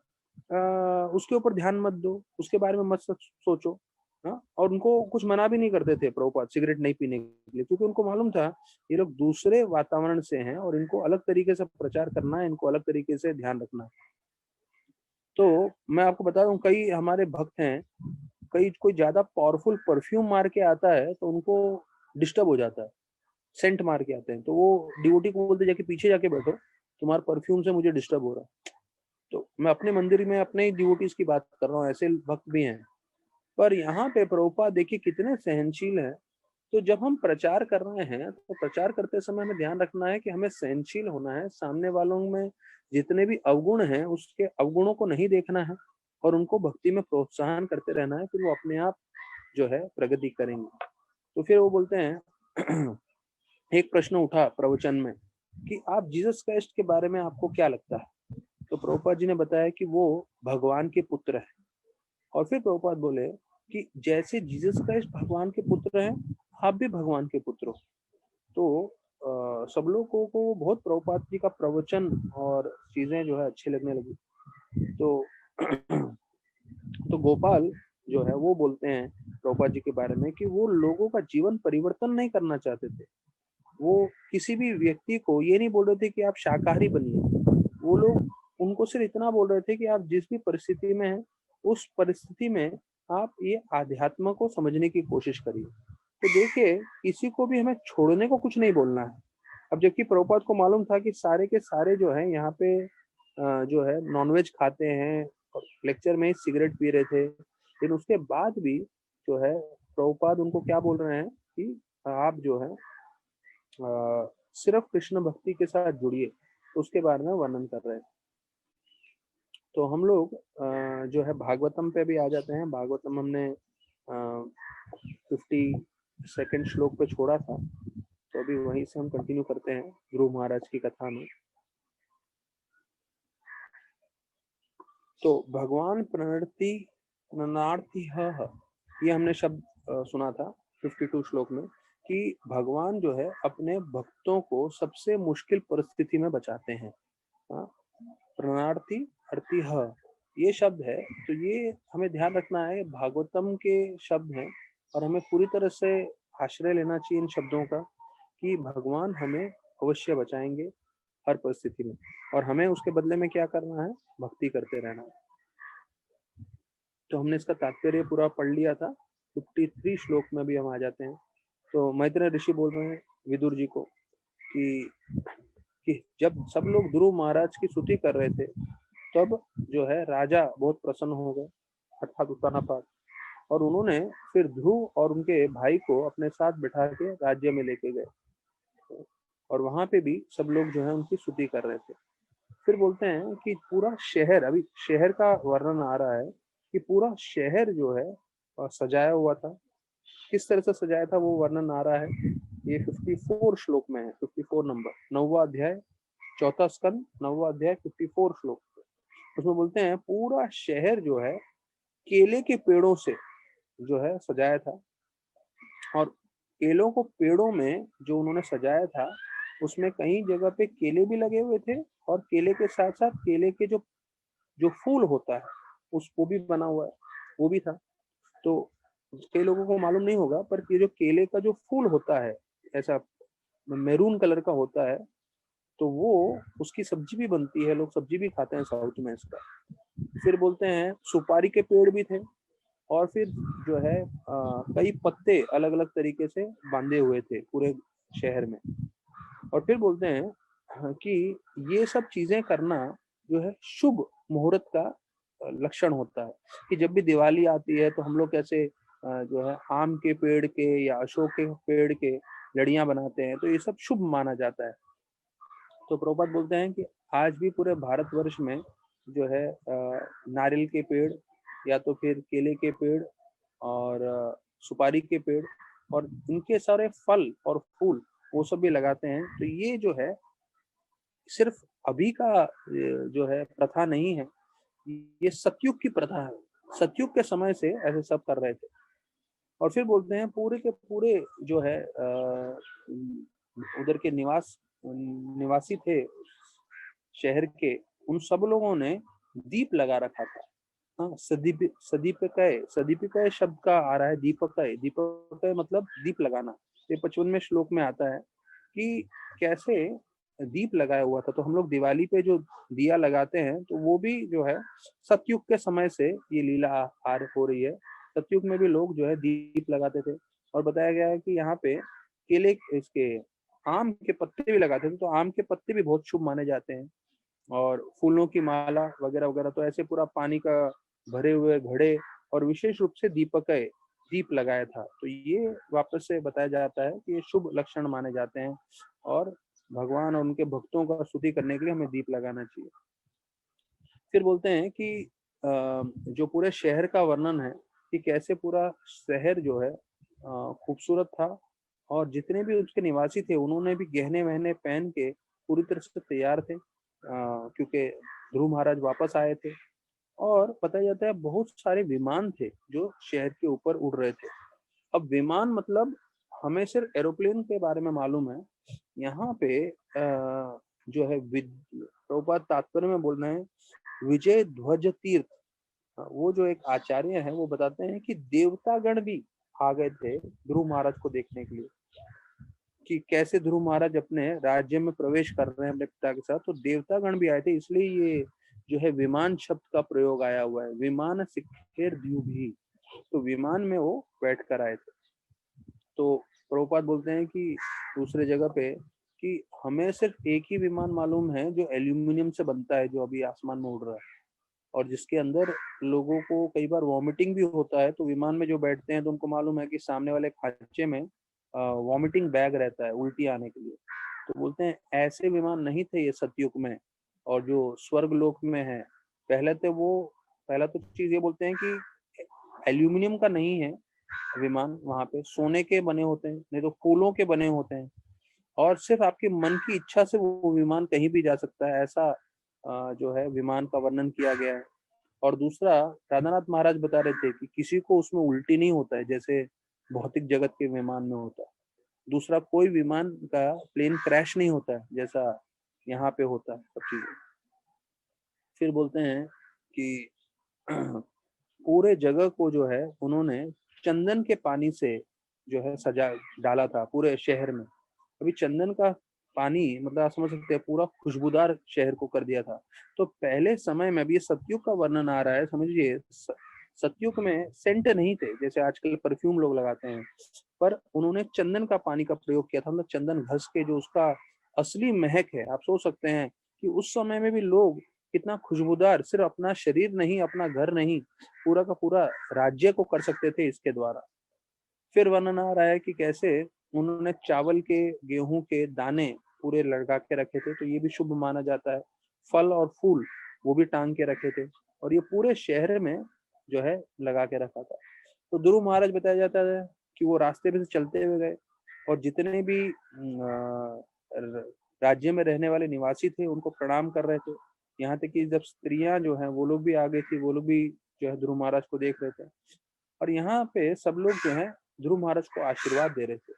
उसके ऊपर ध्यान मत दो, उसके बारे में मत सोचो। हाँ, और उनको कुछ मना भी नहीं करते थे प्रभुपाद सिगरेट नहीं पीने के लिए, क्योंकि उनको मालूम था ये लोग दूसरे वातावरण से हैं और इनको अलग तरीके से प्रचार करना है, इनको अलग तरीके से ध्यान रखना है। तो मैं आपको बता दूं, कई हमारे भक्त हैं, कई कोई ज्यादा पावरफुल परफ्यूम मार के आता है तो उनको डिस्टर्ब हो जाता है, सेंट मार के आते हैं, तो वो डिवोटी को बोलते जाके पीछे जाके बैठो, तुम्हारे परफ्यूम से मुझे डिस्टर्ब हो रहा है। तो मैं अपने मंदिर में अपने ही डिवोटीज की बात कर रहा हूँ, ऐसे भक्त भी हैं। पर यहाँ पे प्रभुपाद देखिए कितने सहनशील हैं। तो जब हम प्रचार कर रहे हैं तो प्रचार करते समय हमें ध्यान रखना है कि हमें सहनशील होना है, सामने वालों में जितने भी अवगुण हैं उसके अवगुणों को नहीं देखना है, और उनको भक्ति में प्रोत्साहन करते रहना है, फिर वो अपने आप जो है प्रगति करेंगे। तो फिर वो बोलते हैं एक प्रश्न उठा प्रवचन में कि आप जीसस क्राइस्ट के बारे में आपको क्या लगता है। तो प्रभुपाद जी ने बताया कि वो भगवान के पुत्र है। और फिर प्रभुपाद बोले कि जैसे जीसस क्राइस्ट भगवान के पुत्र हैं, आप भी भगवान के पुत्र हो। तो सब लोगों को बहुत प्रभुपाद जी का प्रवचन और चीजें जो है अच्छी लगने लगी। तो तो गोपाल जो है वो बोलते हैं प्रभुपाद जी के बारे में कि वो लोगों का जीवन परिवर्तन नहीं करना चाहते थे। वो किसी भी व्यक्ति को ये नहीं बोल रहे थे कि आप शाकाहारी बनिए, वो लोग उनको सिर्फ इतना बोल रहे थे कि आप जिस भी परिस्थिति में हैं, उस परिस्थिति में आप ये आध्यात्म को समझने की कोशिश करिए। तो देखिए, किसी को भी हमें छोड़ने को कुछ नहीं बोलना है। अब जबकि प्रभुपाद को मालूम था कि सारे के सारे जो है यहाँ पे जो है नॉनवेज खाते हैं और लेक्चर में ही सिगरेट पी रहे थे, लेकिन उसके बाद भी जो है प्रभुपाद उनको क्या बोल रहे हैं कि आप जो है सिर्फ कृष्ण भक्ति के साथ जुड़िए, उसके बारे में वर्णन कर रहे हैं। तो हम लोग जो है भागवतम पे भी आ जाते हैं। भागवतम हमने 52 श्लोक पे छोड़ा था, तो अभी वहीं से हम कंटिन्यू करते हैं ध्रुव महाराज की कथा में। तो भगवान प्रणनार्थी ये हमने शब्द सुना था 52 श्लोक में, कि भगवान जो है अपने भक्तों को सबसे मुश्किल परिस्थिति में बचाते हैं। हाँ, प्रणार्थी अर्थी ये शब्द है, तो ये हमें ध्यान रखना है, भागवतम के शब्द हैं और हमें पूरी तरह से आश्रय लेना चाहिए इन शब्दों का कि भगवान हमें अवश्य बचाएंगे हर परिस्थिति में, और हमें उसके बदले में क्या करना है, भक्ति करते रहना है। तो हमने इसका तात्पर्य पूरा पढ़ लिया था। 53 श्लोक में भी हम आ जाते हैं। तो मैत्रेय ऋषि बोल रहे हैं विदुर जी को कि जब सब लोग ध्रुव महाराज की स्तुति कर रहे थे, तब जो है राजा बहुत प्रसन्न हो गए, अर्थात उत्तानापाद, और उन्होंने फिर ध्रुव और उनके भाई को अपने साथ बिठा के राज्य में लेके गए, और वहां पे भी सब लोग जो है उनकी स्तुति कर रहे थे। फिर बोलते हैं कि पूरा शहर, अभी शहर का वर्णन आ रहा है कि पूरा शहर जो है सजाया हुआ था, किस तरह से सजाया था वो वर्णन आ रहा है। ये 54 श्लोक में है, 54 नंबर, 9वां अध्याय, 4था स्कंद, 9वां अध्याय, 54 श्लोक। उसमें बोलते हैं पूरा शहर जो है केले के पेड़ों से जो है सजाया था, और केलों को पेड़ों में जो उन्होंने सजाया था उसमें कई जगह पे केले भी लगे हुए थे, और केले के साथ साथ केले के जो जो फूल होता है उसको भी बना हुआ है, वो भी था। तो कई लोगों को मालूम नहीं होगा, पर ये जो केले का जो फूल होता है ऐसा मैरून कलर का होता है, तो वो उसकी सब्जी भी बनती है, लोग सब्जी भी खाते हैं साउथ में इसका। फिर बोलते हैं सुपारी के पेड़ भी थे, और फिर जो है कई पत्ते अलग अलग तरीके से बांधे हुए थे पूरे शहर में। और फिर बोलते हैं कि ये सब चीजें करना जो है शुभ मुहूर्त का लक्षण होता है, कि जब भी दिवाली आती है तो हम लोग कैसे जो है आम के पेड़ के या अशोक के पेड़ के लड़ियां बनाते हैं, तो ये सब शुभ माना जाता है। तो प्रभुपाद बोलते हैं कि आज भी पूरे भारतवर्ष में जो है नारियल के पेड़ या तो फिर केले के पेड़ और सुपारी के पेड़ और इनके सारे फल और फूल वो सब भी लगाते हैं। तो ये जो है सिर्फ अभी का जो है प्रथा नहीं है, ये सतयुग की प्रथा है। सतयुग के समय से ऐसे सब कर रहे थे। और फिर बोलते हैं पूरे के पूरे जो है उधर के निवासी थे शहर के, उन सब लोगों ने दीप लगा रखा था। हाँ, सदीपकय, सदीपकय शब्द का आ रहा है दीपकय। दीपकय मतलब दीप लगाना। ये 55वें श्लोक में आता है कि कैसे दीप लगाया हुआ था। तो हम लोग दिवाली पे जो दिया लगाते हैं तो वो भी जो है सतयुग के समय से ये लीला हो रही है। सतयुग में भी लोग जो है दीप लगाते थे। और बताया गया है कि यहाँ पे केले इसके आम के पत्ते भी लगाते थे, तो आम के पत्ते भी बहुत शुभ माने जाते हैं। और फूलों की माला वगैरह वगैरह, तो ऐसे पूरा पानी का भरे हुए घड़े और विशेष रूप से दीपक दीप लगाया था। तो ये वापस से बताया जाता है कि ये शुभ लक्षण माने जाते हैं, और भगवान और उनके भक्तों का स्तुति करने के लिए हमें दीप लगाना चाहिए। फिर बोलते हैं कि जो पूरे शहर का वर्णन है कि कैसे पूरा शहर जो है खूबसूरत था, और जितने भी उसके निवासी थे उन्होंने भी गहने वहने पहन के पूरी तरह से तैयार थे, क्योंकि ध्रुव महाराज वापस आए थे। और बताया जाता है बहुत सारे विमान थे जो शहर के ऊपर उड़ रहे थे। अब विमान मतलब हमें सिर्फ एरोप्लेन के बारे में मालूम है, यहाँ पे जो है प्रभुपाद तात्पर्य में बोल रहे हैं विजय ध्वज तीर्थ। वो जो एक आचार्य है वो बताते हैं कि देवतागण भी आ गए थे ध्रुव महाराज को देखने के लिए, कि कैसे ध्रुव महाराज अपने राज्य में प्रवेश कर रहे हैं अपने पिता के साथ। तो देवतागण भी आए थे, इसलिए ये जो है विमान शब्द का प्रयोग आया हुआ है। विमान सिखेर द्यूभी, तो विमान में वो बैठ कर आए थे। तो प्रभुपाद बोलते हैं कि दूसरे जगह पे कि हमें सिर्फ एक ही विमान मालूम है जो एल्यूमिनियम से बनता है, जो अभी आसमान में उड़ रहा है, और जिसके अंदर लोगों को कई बार वॉमिटिंग भी होता है। तो विमान में जो बैठते हैं तो उनको मालूम है कि सामने वाले खांचे में वॉमिटिंग बैग रहता है उल्टी आने के लिए। तो बोलते हैं ऐसे विमान नहीं थे ये सतयुग में। और जो स्वर्ग लोक में है पहला तो चीज ये बोलते हैं कि एल्यूमिनियम का नहीं है विमान, वहां पे सोने के बने होते हैं, नहीं तो फूलों के बने होते हैं, और सिर्फ आपके मन की इच्छा से वो विमान कहीं भी जा सकता है, ऐसा जो है विमान का वर्णन किया गया है। और दूसरा राधानाथ महाराज बता रहे थे कि किसी को उसमें उल्टी नहीं होता है जैसे भौतिक जगत के विमान में होता है। दूसरा कोई विमान का प्लेन क्रैश नहीं होता है जैसा यहाँ पे होता है सब चीजें। फिर बोलते हैं कि पूरे जगह को जो है उन्होंने चंदन के पानी से जो है सजा डाला था पूरे शहर में। अभी चंदन का पानी मतलब आप समझ सकते हैं पूरा खुशबूदार शहर को कर दिया था। तो पहले समय में, अभी ये सतयुग का वर्णन आ रहा है, समझिए सतयुग में सेंट नहीं थे जैसे आजकल परफ्यूम लोग लगाते हैं, पर उन्होंने चंदन का पानी का प्रयोग किया था। मतलब चंदन घस के जो उसका असली महक है, आप सोच सकते हैं कि उस समय में भी लोग कितना खुशबूदार, सिर्फ अपना शरीर नहीं, अपना घर नहीं, पूरा का पूरा राज्य को कर सकते थे इसके द्वारा। फिर वर्णन आ रहा है कि कैसे उन्होंने चावल के गेहूं के दाने पूरे लटका के रखे थे, तो ये भी शुभ माना जाता है। फल और फूल वो भी टांग के रखे थे, और ये पूरे शहर में जो है लगा के रखा था। तो ध्रुव महाराज बताया जाता है कि वो रास्ते पे से चलते हुए गए और जितने भी राज्य में रहने वाले निवासी थे उनको प्रणाम कर रहे थे। यहाँ तक कि जब स्त्रियां जो हैं वो लोग भी आ गई थी, वो लोग भी जो है ध्रुव महाराज को देख रहे थे। और यहाँ पे सब लोग जो है ध्रुव महाराज को आशीर्वाद दे रहे थे।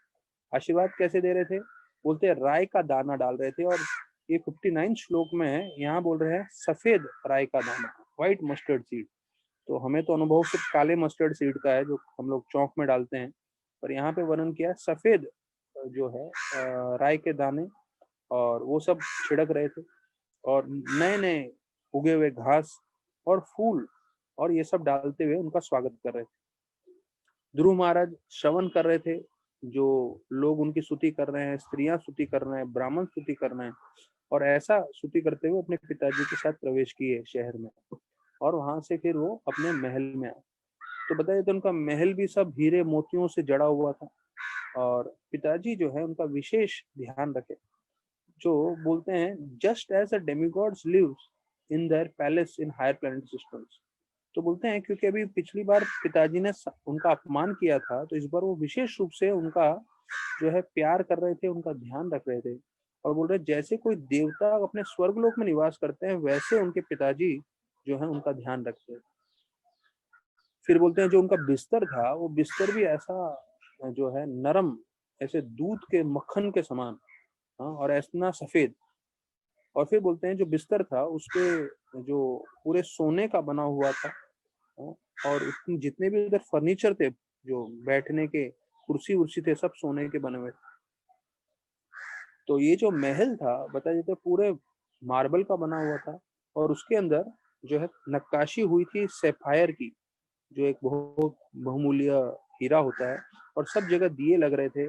आशीर्वाद कैसे दे रहे थे? बोलते हैं राय का दाना डाल रहे थे। और ये 59 श्लोक में है, यहाँ बोल रहे हैं सफेद राय का दाना, व्हाइट मस्टर्ड सीड। तो हमें तो अनुभव सिर्फ काले मस्टर्ड सीड का है जो हम लोग चौक में डालते हैं, पर यहाँ पे वर्णन किया सफेद जो है राय के दाने, और वो सब छिड़क रहे थे। और नए नए उगे हुए घास और फूल और ये सब डालते हुए उनका स्वागत कर रहे थे। ध्रुव महाराज श्रवण कर रहे थे, जो लोग उनकी स्तुति कर रहे हैं, स्त्रियां स्तुति कर रहे हैं, ब्राह्मण स्तुति कर रहे हैं, और ऐसा स्तुति करते हुए अपने पिताजी के साथ प्रवेश किए शहर में। और वहां से फिर वो अपने महल में आए। तो बताइए, तो उनका महल भी सब हीरे मोतियों से जड़ा हुआ था। और पिताजी जो है उनका विशेष ध्यान रखे, जो बोलते हैं just as a demigods lives in their palace in higher planet systems. तो बोलते हैं क्योंकि अभी पिछली बार पिताजी ने उनका अपमान किया था, तो इस बार वो विशेष रूप से उनका जो है प्यार कर रहे थे, उनका ध्यान रख रहे थे। और बोल रहे जैसे कोई देवता अपने स्वर्गलोक में निवास करते हैं, वैसे उनके पिताजी जो है उनका ध्यान रखते हैं। फिर बोलते हैं जो उनका बिस्तर था, वो बिस्तर भी ऐसा जो है नरम, ऐसे दूध के मक्खन के समान, हाँ, और ऐसा सफेद। और फिर बोलते हैं जो बिस्तर था उसके जो पूरे सोने का बना हुआ था, हाँ, और उसमें जितने भी उधर फर्नीचर थे, जो बैठने के कुर्सी उर्सी थे, सब सोने के बने हुए थे। तो ये जो महल था बताया जाता है पूरे मार्बल का बना हुआ था, और उसके अंदर जो है नक्काशी हुई थी सैफायर की, जो एक बहुत बहुमूल्य हीरा होता है। और सब जगह दिए लग रहे थे,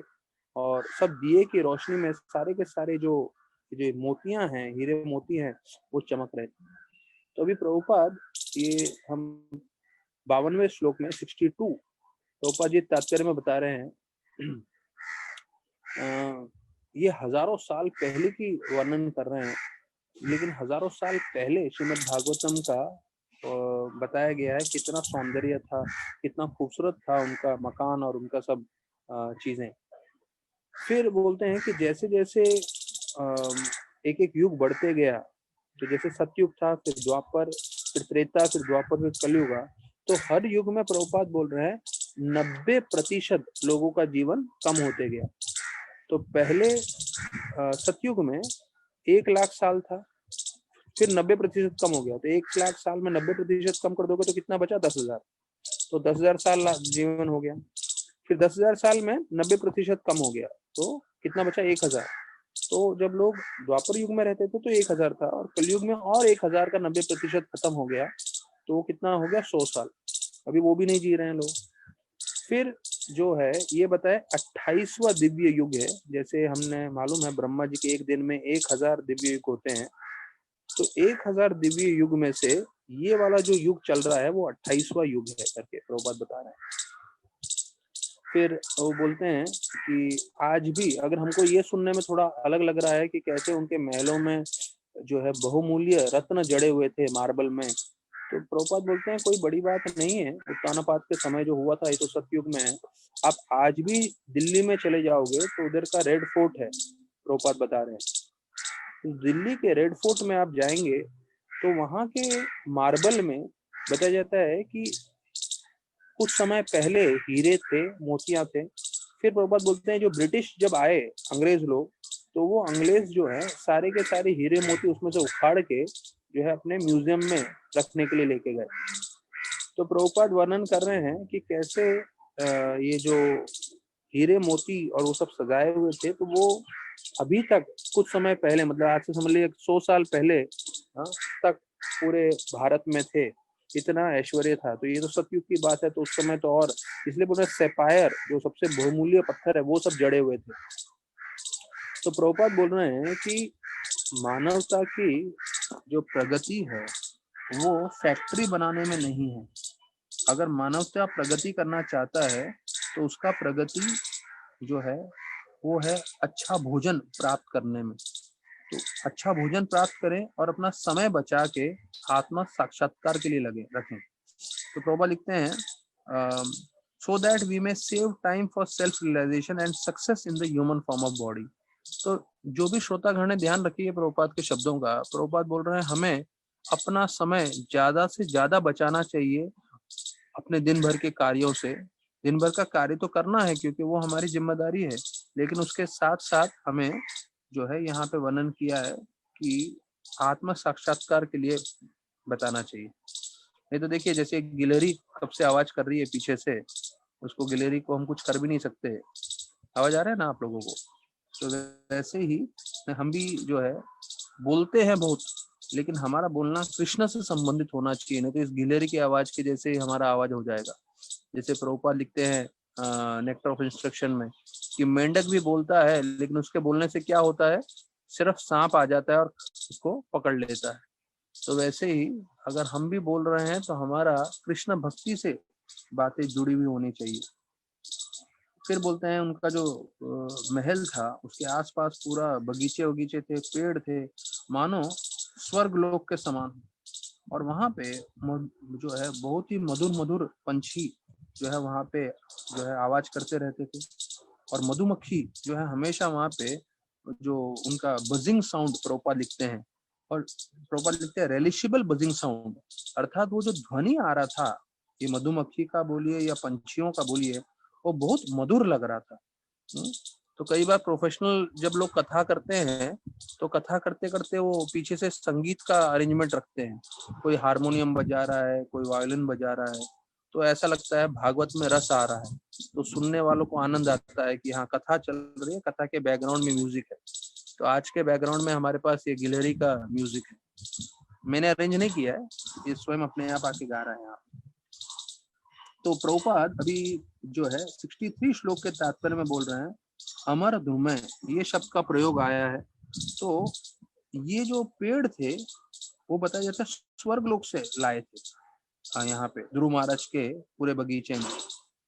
और सब दिए की रोशनी में सारे के सारे जो जो मोतियां हैं, हीरे मोती हैं, वो चमक रहे थे। तो अभी प्रभुपाद ये हम 52वें श्लोक में 62 प्रभुपाद जी तात्पर्य में बता रहे हैं, ये हजारों साल पहले की वर्णन कर रहे हैं। लेकिन हजारों साल पहले श्रीमद् भागवतम का बताया गया है कितना सौंदर्य था, कितना खूबसूरत था उनका मकान और उनका सब चीजें। फिर बोलते हैं कि जैसे जैसे एक एक युग बढ़ते गया, तो जैसे सतयुग था, फिर द्वापर, फिर त्रेता, फिर द्वापर, फिर कलयुग, तो हर युग में प्रभुपाद बोल रहे हैं 90% लोगों का जीवन कम होते गया। तो पहले सतयुग में 1 लाख साल था, फिर 90% कम हो गया। तो 1 लाख साल में 90% कम कर दोगे तो कितना बचा? 10,000। तो 10,000 साल जीवन हो गया। फिर 10,000 साल में 90% कम हो गया, तो कितना बचा? 1,000। तो जब लोग द्वापर युग में रहते थे तो 1,000 था, और कलयुग में और 1,000 का 90% खत्म हो गया, तो वो कितना हो गया? 100 साल। अभी वो भी नहीं जी रहे हैं लोग। फिर जो है ये बताए 28वां दिव्य युग है। जैसे हमने मालूम है ब्रह्मा जी के एक दिन में 1,000 दिव्य युग होते हैं, तो 1,000 दिव्य युग में से ये वाला जो युग चल रहा है वो 28वां युग है करके प्रभुपाद बता रहे हैं। फिर वो बोलते हैं कि आज भी अगर हमको ये सुनने में थोड़ा अलग लग रहा है कि कैसे उनके महलों में जो है बहुमूल्य रत्न जड़े हुए थे मार्बल में, तो प्रभुपाद बोलते हैं कोई बड़ी बात नहीं है। उत्तानपाद के समय जो हुआ था ये तो सतयुग में है। आप आज भी दिल्ली में चले जाओगे तो उधर का रेड फोर्ट है, प्रभुपाद बता रहे हैं। दिल्ली के रेड फोर्ट में आप जाएंगे तो वहां के मार्बल में बताया जाता है कि कुछ समय पहले हीरे थे, मोतियां थे। फिर प्रभुपाद बोलते हैं जो ब्रिटिश जब आए, अंग्रेज लोग, तो वो अंग्रेज जो है सारे के सारे हीरे मोती उसमें से उखाड़ के जो है अपने म्यूजियम में रखने के लिए लेके गए। तो प्रभुपाद वर्णन कर रहे हैं कि कैसे ये जो हीरे मोती और वो सब सजाए हुए थे, तो वो अभी तक कुछ समय पहले, मतलब आज से समझ लीजिए 100 साल पहले तक पूरे भारत में थे। इतना ऐश्वर्य था। तो ये तो सतयुग की बात है, तो उस समय तो और इसलिए बोल रहे सैफायर जो सबसे बहुमूल्य पत्थर है वो सब जड़े हुए थे। तो प्रभुपाद बोल रहे हैं कि मानवता की जो प्रगति है वो फैक्ट्री बनाने में नहीं है। अगर मानवता प्रगति करना चाहता है तो उसका प्रगति जो है वो है अच्छा भोजन प्राप्त करने में। तो अच्छा भोजन प्राप्त करें और अपना समय बचा के आत्मा साक्षात्कार के लिए लगे रखें। तो प्रभुपाद लिखते हैं so that we may save time for self realization and success in the human form of body। तो जो भी श्रोतागण ने ध्यान रखिए प्रभुपाद के शब्दों का, प्रभुपाद बोल रहे हैं हमें अपना समय ज्यादा से ज्यादा बचाना चाहिए अपने दिन भर के कार्यों से। दिन भर का कार्य तो करना है क्योंकि वो हमारी जिम्मेदारी है, लेकिन उसके साथ साथ हमें जो है यहाँ पे वर्णन किया है कि आत्म साक्षात्कार के लिए बताना चाहिए। नहीं तो देखिए जैसे एक गिलहरी कब से आवाज कर रही है पीछे से, उसको गिलहरी को हम कुछ कर भी नहीं सकते। आवाज आ रहा है ना आप लोगों को? तो वैसे ही हम भी जो है बोलते हैं बहुत, लेकिन हमारा बोलना कृष्ण से संबंधित होना चाहिए, नहीं तो इस गिलहरी की आवाज के जैसे ही हमारा आवाज हो जाएगा। जैसे प्रभुपाद लिखते हैं नेक्टर ऑफ इंस्ट्रक्शन में कि मेंढक भी बोलता है, लेकिन उसके बोलने से क्या होता है, सिर्फ सांप आ जाता है और उसको पकड़ लेता है। तो वैसे ही अगर हम भी बोल रहे हैं तो हमारा कृष्ण भक्ति से बातें जुड़ी हुई होनी चाहिए। फिर बोलते हैं उनका जो महल था उसके आसपास पूरा बगीचे वगीचे थे, पेड़ थे, मानो स्वर्ग लोक के समान। और वहां पे जो है बहुत ही मधुर मधुर पंछी जो है वहां पे जो है आवाज करते रहते थे, और मधुमक्खी जो है हमेशा वहां पे जो उनका बजिंग साउंड प्रभुपाद लिखते हैं, और प्रभुपाद लिखते हैं रेलिशेबल बजिंग साउंड, अर्थात वो जो ध्वनि आ रहा था, ये मधुमक्खी का बोलिए या पंछियों का बोलिए, वो बहुत मधुर लग रहा था। तो कई बार प्रोफेशनल जब लोग कथा करते हैं तो कथा करते करते वो पीछे से संगीत का अरेंजमेंट रखते हैं, कोई हारमोनियम बजा रहा है, कोई वायलिन बजा रहा है, तो ऐसा लगता है भागवत में रस आ रहा है, तो सुनने वालों को आनंद आता है कि हाँ कथा चल रही है, कथा के बैकग्राउंड में म्यूजिक है। तो आज के बैकग्राउंड में हमारे पास ये गिलहरी का म्यूजिक है, मैंने अरेंज नहीं किया है, ये स्वयं अपने आप आके गा रहे हैं आप। तो प्रभुपाद अभी जो है 63 श्लोक के तात्पर्य में बोल रहे हैं अमर धूमय, ये शब्द का प्रयोग आया है। तो ये जो पेड़ थे वो बताया जाता है स्वर्ग लोक से लाए थे यहाँ पे ध्रुव महाराज के पूरे बगीचे में।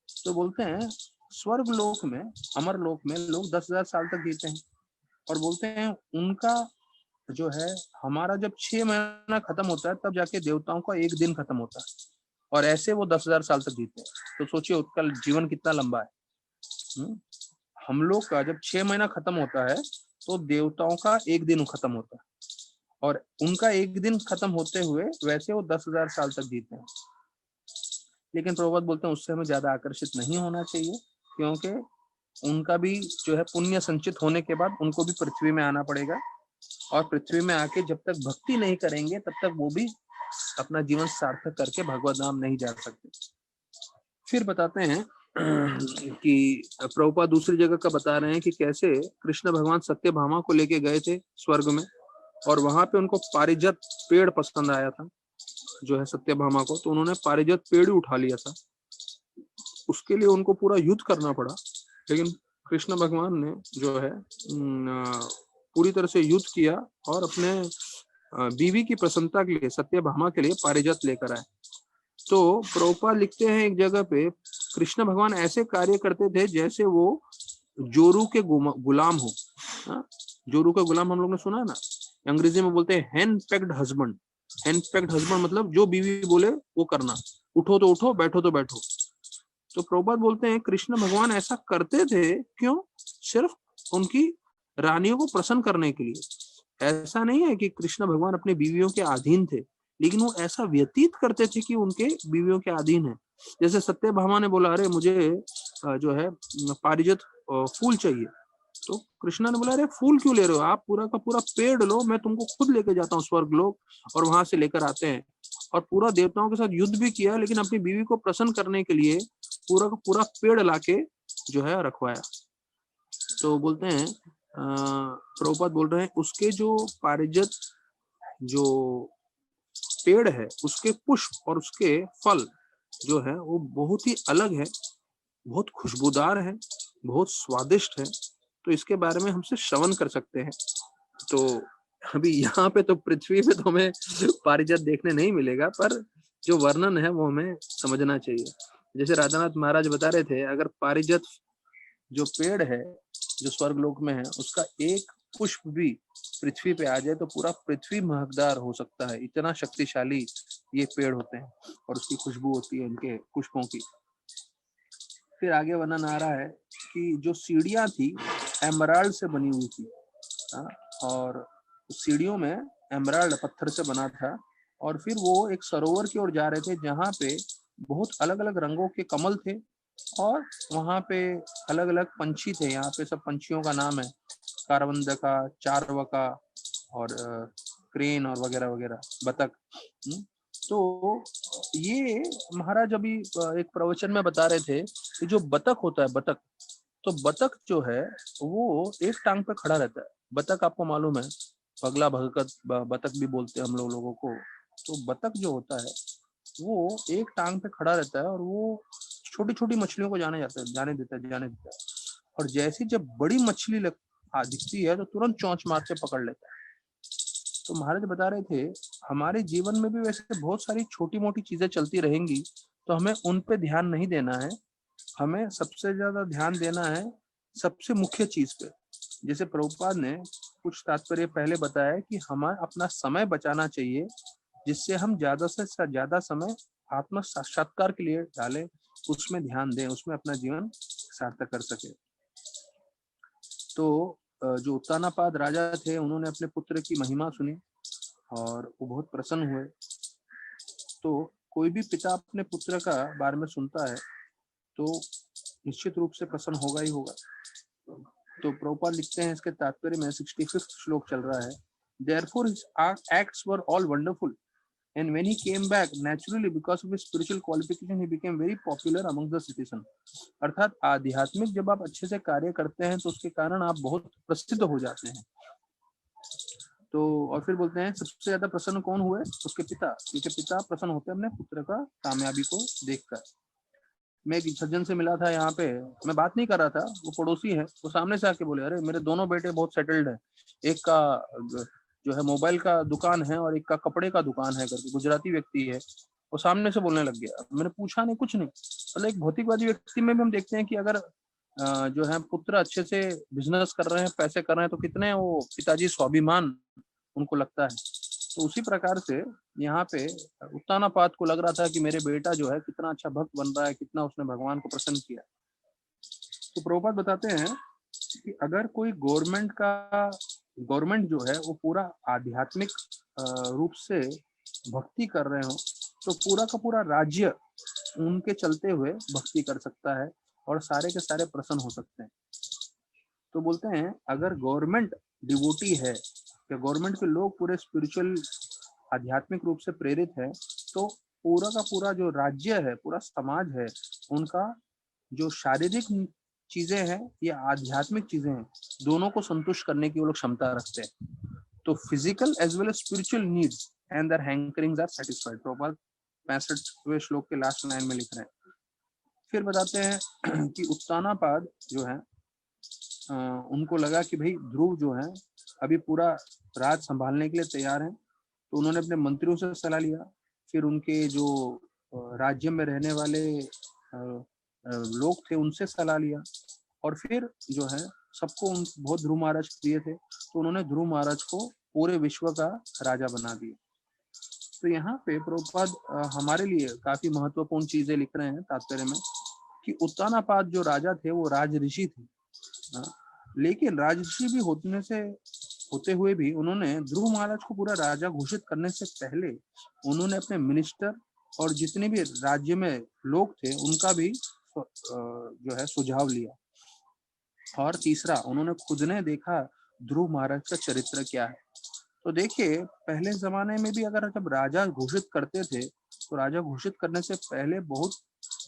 तो बोलते हैं स्वर्ग लोक में, अमर लोक में लोग 10,000 साल तक जीते हैं, और बोलते हैं उनका जो है हमारा जब 6 महीना खत्म होता है तब जाके देवताओं का एक दिन खत्म होता है, और ऐसे वो 10,000 साल तक जीते हैं। तो सोचिए उसका जीवन कितना लंबा है। हम लोग का जब 6 महीना खत्म होता है तो देवताओं का एक दिन खत्म होता है, और उनका एक दिन खत्म होते हुए वैसे वो 10,000 साल तक जीते हैं। लेकिन प्रभुपाद बोलते हैं उससे हमें ज्यादा आकर्षित नहीं होना चाहिए, क्योंकि उनका भी जो है पुण्य संचित होने के बाद उनको भी पृथ्वी में आना पड़ेगा, और पृथ्वी में आके जब तक भक्ति नहीं करेंगे तब तक वो भी अपना जीवन सार्थक करके भगवत धाम नहीं जा सकते। फिर बताते हैं कि प्रभुपाद दूसरी जगह का बता रहे हैं कि कैसे कृष्ण भगवान सत्यभामा को लेके गए थे स्वर्ग में, और वहां पे उनको पारिजात पेड़ पसंद आया था जो है सत्यभामा को, तो उन्होंने पारिजात पेड़ ही उठा लिया था। उसके लिए उनको पूरा युद्ध करना पड़ा, लेकिन कृष्ण भगवान ने जो है पूरी तरह से युद्ध किया और अपने बीवी की प्रसन्नता के लिए सत्यभामा के लिए पारिजात लेकर आए। तो प्रभुपाद लिखते हैं एक जगह पे कृष्ण भगवान ऐसे कार्य करते थे जैसे वो जोरू के गुलाम हो। जोरू का गुलाम हम लोग ने सुना है ना, अंग्रेजी में बोलते हैं hand packed husband. Hand packed husband मतलब जो बीवी बोले वो करना, उठो तो उठो, बैठो तो बैठो। तो प्रभुपाद बोलते हैं कृष्ण भगवान ऐसा करते थे, क्यों? सिर्फ उनकी रानियों को प्रसन्न करने के लिए। ऐसा नहीं है कि कृष्ण भगवान अपनी बीवियों के अधीन थे, लेकिन वो ऐसा व्यतीत करते थे कि उनके बीवियों के अधीन है। जैसे सत्यभामा ने बोला अरे मुझे जो है पारिजात फूल चाहिए, तो कृष्णा ने बोला अरे फूल क्यों ले रहे हो, आप पूरा का पूरा पेड़ लो, मैं तुमको खुद लेके जाता हूँ स्वर्ग लोक, और वहां से लेकर आते हैं। और पूरा देवताओं के साथ युद्ध भी किया, लेकिन अपनी बीवी को प्रसन्न करने के लिए पूरा का पूरा पेड़ लाके जो है रखवाया। तो बोलते हैं प्रभुपाद बोल रहे हैं उसके जो पारिजात जो पेड़ है उसके पुष्प और उसके फल जो है वो बहुत ही अलग है, बहुत खुशबूदार है, बहुत स्वादिष्ट है। तो इसके बारे में हमसे श्रवण कर सकते हैं। तो अभी यहाँ पे तो पृथ्वी पे तो हमें पारिजात देखने नहीं मिलेगा, पर जो वर्णन है वो हमें समझना चाहिए। जैसे राधानाथ महाराज बता रहे थे अगर पारिजात जो पेड़ है जो स्वर्ग लोक में है उसका एक पुष्प भी पृथ्वी पे आ जाए तो पूरा पृथ्वी महकदार हो सकता है, इतना शक्तिशाली ये पेड़ होते हैं, और उसकी खुशबू होती है इनके पुष्पों की। फिर आगे वर्णन आ रहा है कि जो सीढ़ियां थी एमराल्ड से बनी हुई थी, और सीढ़ियों में एमराल्ड पत्थर से बना था। और फिर वो एक सरोवर की ओर जा रहे थे जहाँ पे बहुत अलग अलग रंगों के कमल थे, और वहाँ पे अलग अलग पंछी थे। यहाँ पे सब पंछियों का नाम है, कारवंदका, चारवका और क्रेन और वगैरह वगैरह, बतख। तो ये महाराज अभी एक प्रवचन में बता रहे थे कि जो बतख होता है, बतख, तो बतख जो है वो एक टांग पे खड़ा रहता है। बतख आपको मालूम है, पगला भगकत बतख भी बोलते हैं हम लोगों को। तो बतख जो होता है वो एक टांग पे खड़ा रहता है, और वो छोटी छोटी मछलियों को जाने देता है। और जैसी जब बड़ी मछली दिखती है तो तुरंत चोंच मार के पकड़ लेता है। तो महाराज बता रहे थे हमारे जीवन में भी वैसे बहुत सारी छोटी मोटी चीजें चलती रहेंगी, तो हमें उन पे ध्यान नहीं देना है। हमें सबसे ज्यादा ध्यान देना है सबसे मुख्य चीज पे। जैसे प्रभुपाद ने कुछ तात्पर्य पहले बताया कि हमें अपना समय बचाना चाहिए, जिससे हम ज्यादा से ज्यादा समय आत्म साक्षात्कार के लिए डालें, उसमें ध्यान दें, उसमें अपना जीवन सार्थक कर सके। तो जो उत्तानापाद राजा थे उन्होंने अपने पुत्र की महिमा सुनी और वो बहुत प्रसन्न हुए। तो कोई भी पिता अपने पुत्र का बारे में सुनता है तो निश्चित रूप से प्रसन्न होगा ही होगा। तो प्रभुपाद लिखते हैं इसके तात्पर्य में 65th श्लोक चल रहा है, Therefore his acts were all wonderful, and when he came back, naturally because of his spiritual qualification, he became very popular among the citizens. अर्थात आध्यात्मिक जब आप अच्छे से कार्य करते हैं तो उसके कारण आप बहुत प्रसिद्ध हो जाते हैं। तो और फिर बोलते हैं सबसे ज्यादा प्रसन्न कौन हुए? उसके पिता, क्योंकि पिता प्रसन्न होते हैं अपने पुत्र का कामयाबी को देखकर। मैं एक सज्जन से मिला था यहाँ पे, मैं बात नहीं कर रहा था, वो पड़ोसी है, वो सामने से आके बोले अरे मेरे दोनों बेटे बहुत सेटल्ड है, एक का जो है मोबाइल का दुकान है और एक का कपड़े का दुकान है करके, गुजराती व्यक्ति है। वो सामने से बोलने लग गया, मैंने पूछा नहीं, कुछ नहीं। मतलब एक भौतिकवादी व्यक्ति में भी हम देखते हैं कि अगर जो है पुत्र अच्छे से बिजनेस कर रहे हैं, पैसे कर रहे हैं, तो कितने वो पिताजी स्वाभिमान उनको लगता है। तो उसी प्रकार से यहाँ पे उत्तानापाद को लग रहा था कि मेरे बेटा जो है कितना अच्छा भक्त बन रहा है, कितना उसने भगवान को प्रसन्न किया। तो प्रभुपाद बताते हैं कि अगर कोई गवर्नमेंट जो है वो पूरा आध्यात्मिक रूप से भक्ति कर रहे हो, तो पूरा का पूरा राज्य उनके चलते हुए भक्ति कर सकता है और सारे के सारे प्रसन्न हो सकते हैं। तो बोलते हैं अगर गवर्नमेंट डिवोटी है या गवर्नमेंट के लोग पूरे स्पिरिचुअल आध्यात्मिक रूप से प्रेरित है, तो पूरा का पूरा जो राज्य है, पूरा समाज है, उनका जो शारीरिक चीजें हैं या आध्यात्मिक चीजें हैं, दोनों को संतुष्ट करने की वो लोग क्षमता रखते हैं। तो physical as well as spiritual needs and their hankerings are satisfied. Prabhupada 65वें श्लोक के लास्ट लाइन में लिख रहे हैं। फिर बताते हैं कि उत्तानापाद जो है उनको लगा कि भाई ध्रुव जो है अभी पूरा राज संभालने के लिए तैयार है। तो उन्होंने अपने मंत्रियों से सलाह लिया, फिर उनके जो राज्य में रहने वाले लोग थे उनसे सलाह लिया, और फिर जो है सबको बहुत ध्रुव महाराज प्रिय थे, तो उन्होंने ध्रुव महाराज को पूरे विश्व का राजा बना दिया। तो यहाँ पे प्रभुपाद हमारे लिए काफी महत्वपूर्ण चीजें लिख रहे हैं तात्पर्य में कि उत्तानापाद जो राजा थे वो राज ऋषि थे, लेकिन राजऋषि भी होते हुए भी उन्होंने ध्रुव महाराज को पूरा राजा घोषित करने से पहले उन्होंने अपने मिनिस्टर और जितने भी राज्य में लोग थे उनका भी जो है सुझाव लिया। और तीसरा, उन्होंने खुद ने देखा ध्रुव महाराज का चरित्र क्या है। तो देखिए पहले जमाने में भी अगर जब राजा घोषित करते थे तो राजा घोषित करने से पहले बहुत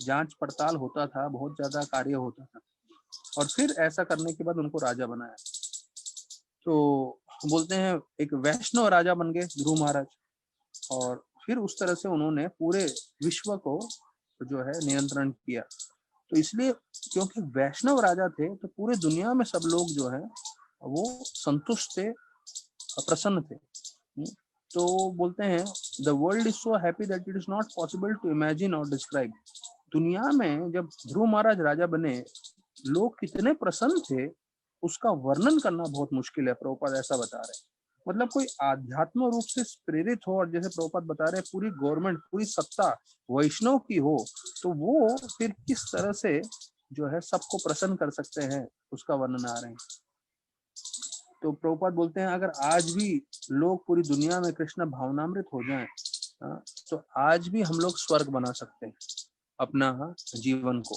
जांच पड़ताल होता था, बहुत ज्यादा कार्य होता था, और फिर ऐसा करने के बाद उनको राजा बनाया। तो बोलते हैं एक वैष्णव राजा बन गए ध्रुव महाराज, और फिर उस तरह से उन्होंने पूरे विश्व को जो है नियंत्रण किया। तो इसलिए क्योंकि वैष्णव राजा थे तो पूरे दुनिया में सब लोग जो है वो संतुष्ट थे, प्रसन्न थे। तो बोलते हैं the world is so happy that it is not possible to imagine और डिस्क्राइब। दुनिया में जब ध्रुव महाराज राजा बने लोग कितने प्रसन्न थे उसका वर्णन करना बहुत मुश्किल है। प्रभुपाद ऐसा बता रहे हैं, मतलब कोई आध्यात्म रूप से प्रेरित हो और जैसे प्रभुपाद बता रहे पूरी गवर्नमेंट, पूरी सत्ता वैष्णव की हो, तो वो फिर किस तरह से जो है सबको प्रसन्न कर सकते हैं, उसका वर्णन आ रहे हैं। तो प्रभुपाद बोलते हैं अगर आज भी लोग पूरी दुनिया में कृष्ण भावनामृत हो जाएं, तो आज भी हम लोग स्वर्ग बना सकते हैं अपना जीवन को।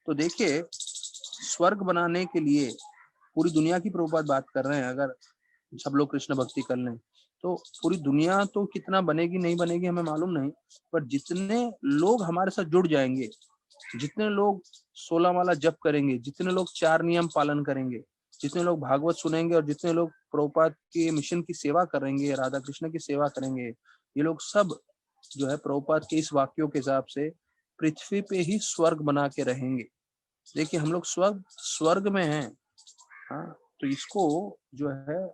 तो देखिए, स्वर्ग बनाने के लिए पूरी दुनिया की प्रभुपाद बात कर रहे हैं, अगर सब लोग कृष्ण भक्ति कर लें तो पूरी दुनिया तो कितना बनेगी नहीं बनेगी हमें मालूम नहीं, पर जितने लोग हमारे साथ जुड़ जाएंगे, जितने लोग 16 माला जप करेंगे, जितने लोग 4 नियम पालन करेंगे, जितने लोग भागवत सुनेंगे और जितने लोग प्रभुपाद के मिशन की सेवा करेंगे, राधा कृष्ण की सेवा करेंगे, ये लोग सब जो है प्रभुपाद के इस वाक्यों के हिसाब से पृथ्वी पे ही स्वर्ग बना के रहेंगे। देखिए हम लोग स्वर्ग में हैं। हाँ, तो इसको जो है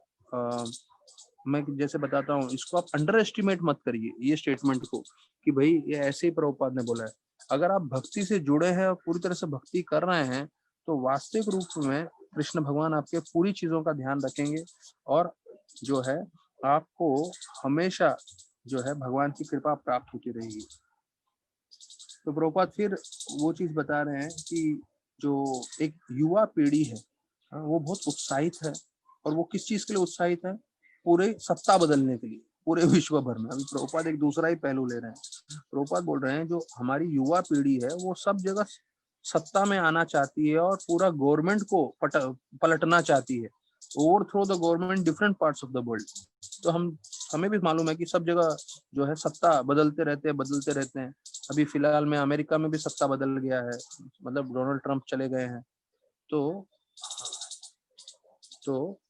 मैं जैसे बताता हूँ, इसको आप अंडर एस्टिमेट मत करिए ये स्टेटमेंट को कि भाई ये ऐसे ही प्रभुपाद ने बोला है। अगर आप भक्ति से जुड़े हैं और पूरी तरह से भक्ति कर रहे हैं तो वास्तविक रूप में कृष्ण भगवान आपके पूरी चीजों का ध्यान रखेंगे और जो है आपको हमेशा जो है भगवान की कृपा प्राप्त होती रहेगी। तो प्रभुपाद फिर वो चीज बता रहे हैं कि जो एक युवा पीढ़ी है वो बहुत उत्साहित है। और वो किस चीज के लिए उत्साहित है? पूरे सत्ता बदलने के लिए, पूरे विश्व भर में। अभी प्रभुपाद एक दूसरा ही पहलू ले रहे हैं। प्रभुपाद बोल रहे हैं जो हमारी युवा पीढ़ी है वो सब जगह सत्ता में आना चाहती है और पूरा गवर्नमेंट को पलटना चाहती है, overthrow the government different parts of the world. तो हमें भी मालूम है कि सब जगह जो है सत्ता बदलते रहते हैं। अभी फिलहाल में अमेरिका में भी सत्ता बदल गया है, मतलब डोनाल्ड ट्रंप चले गए हैं। तो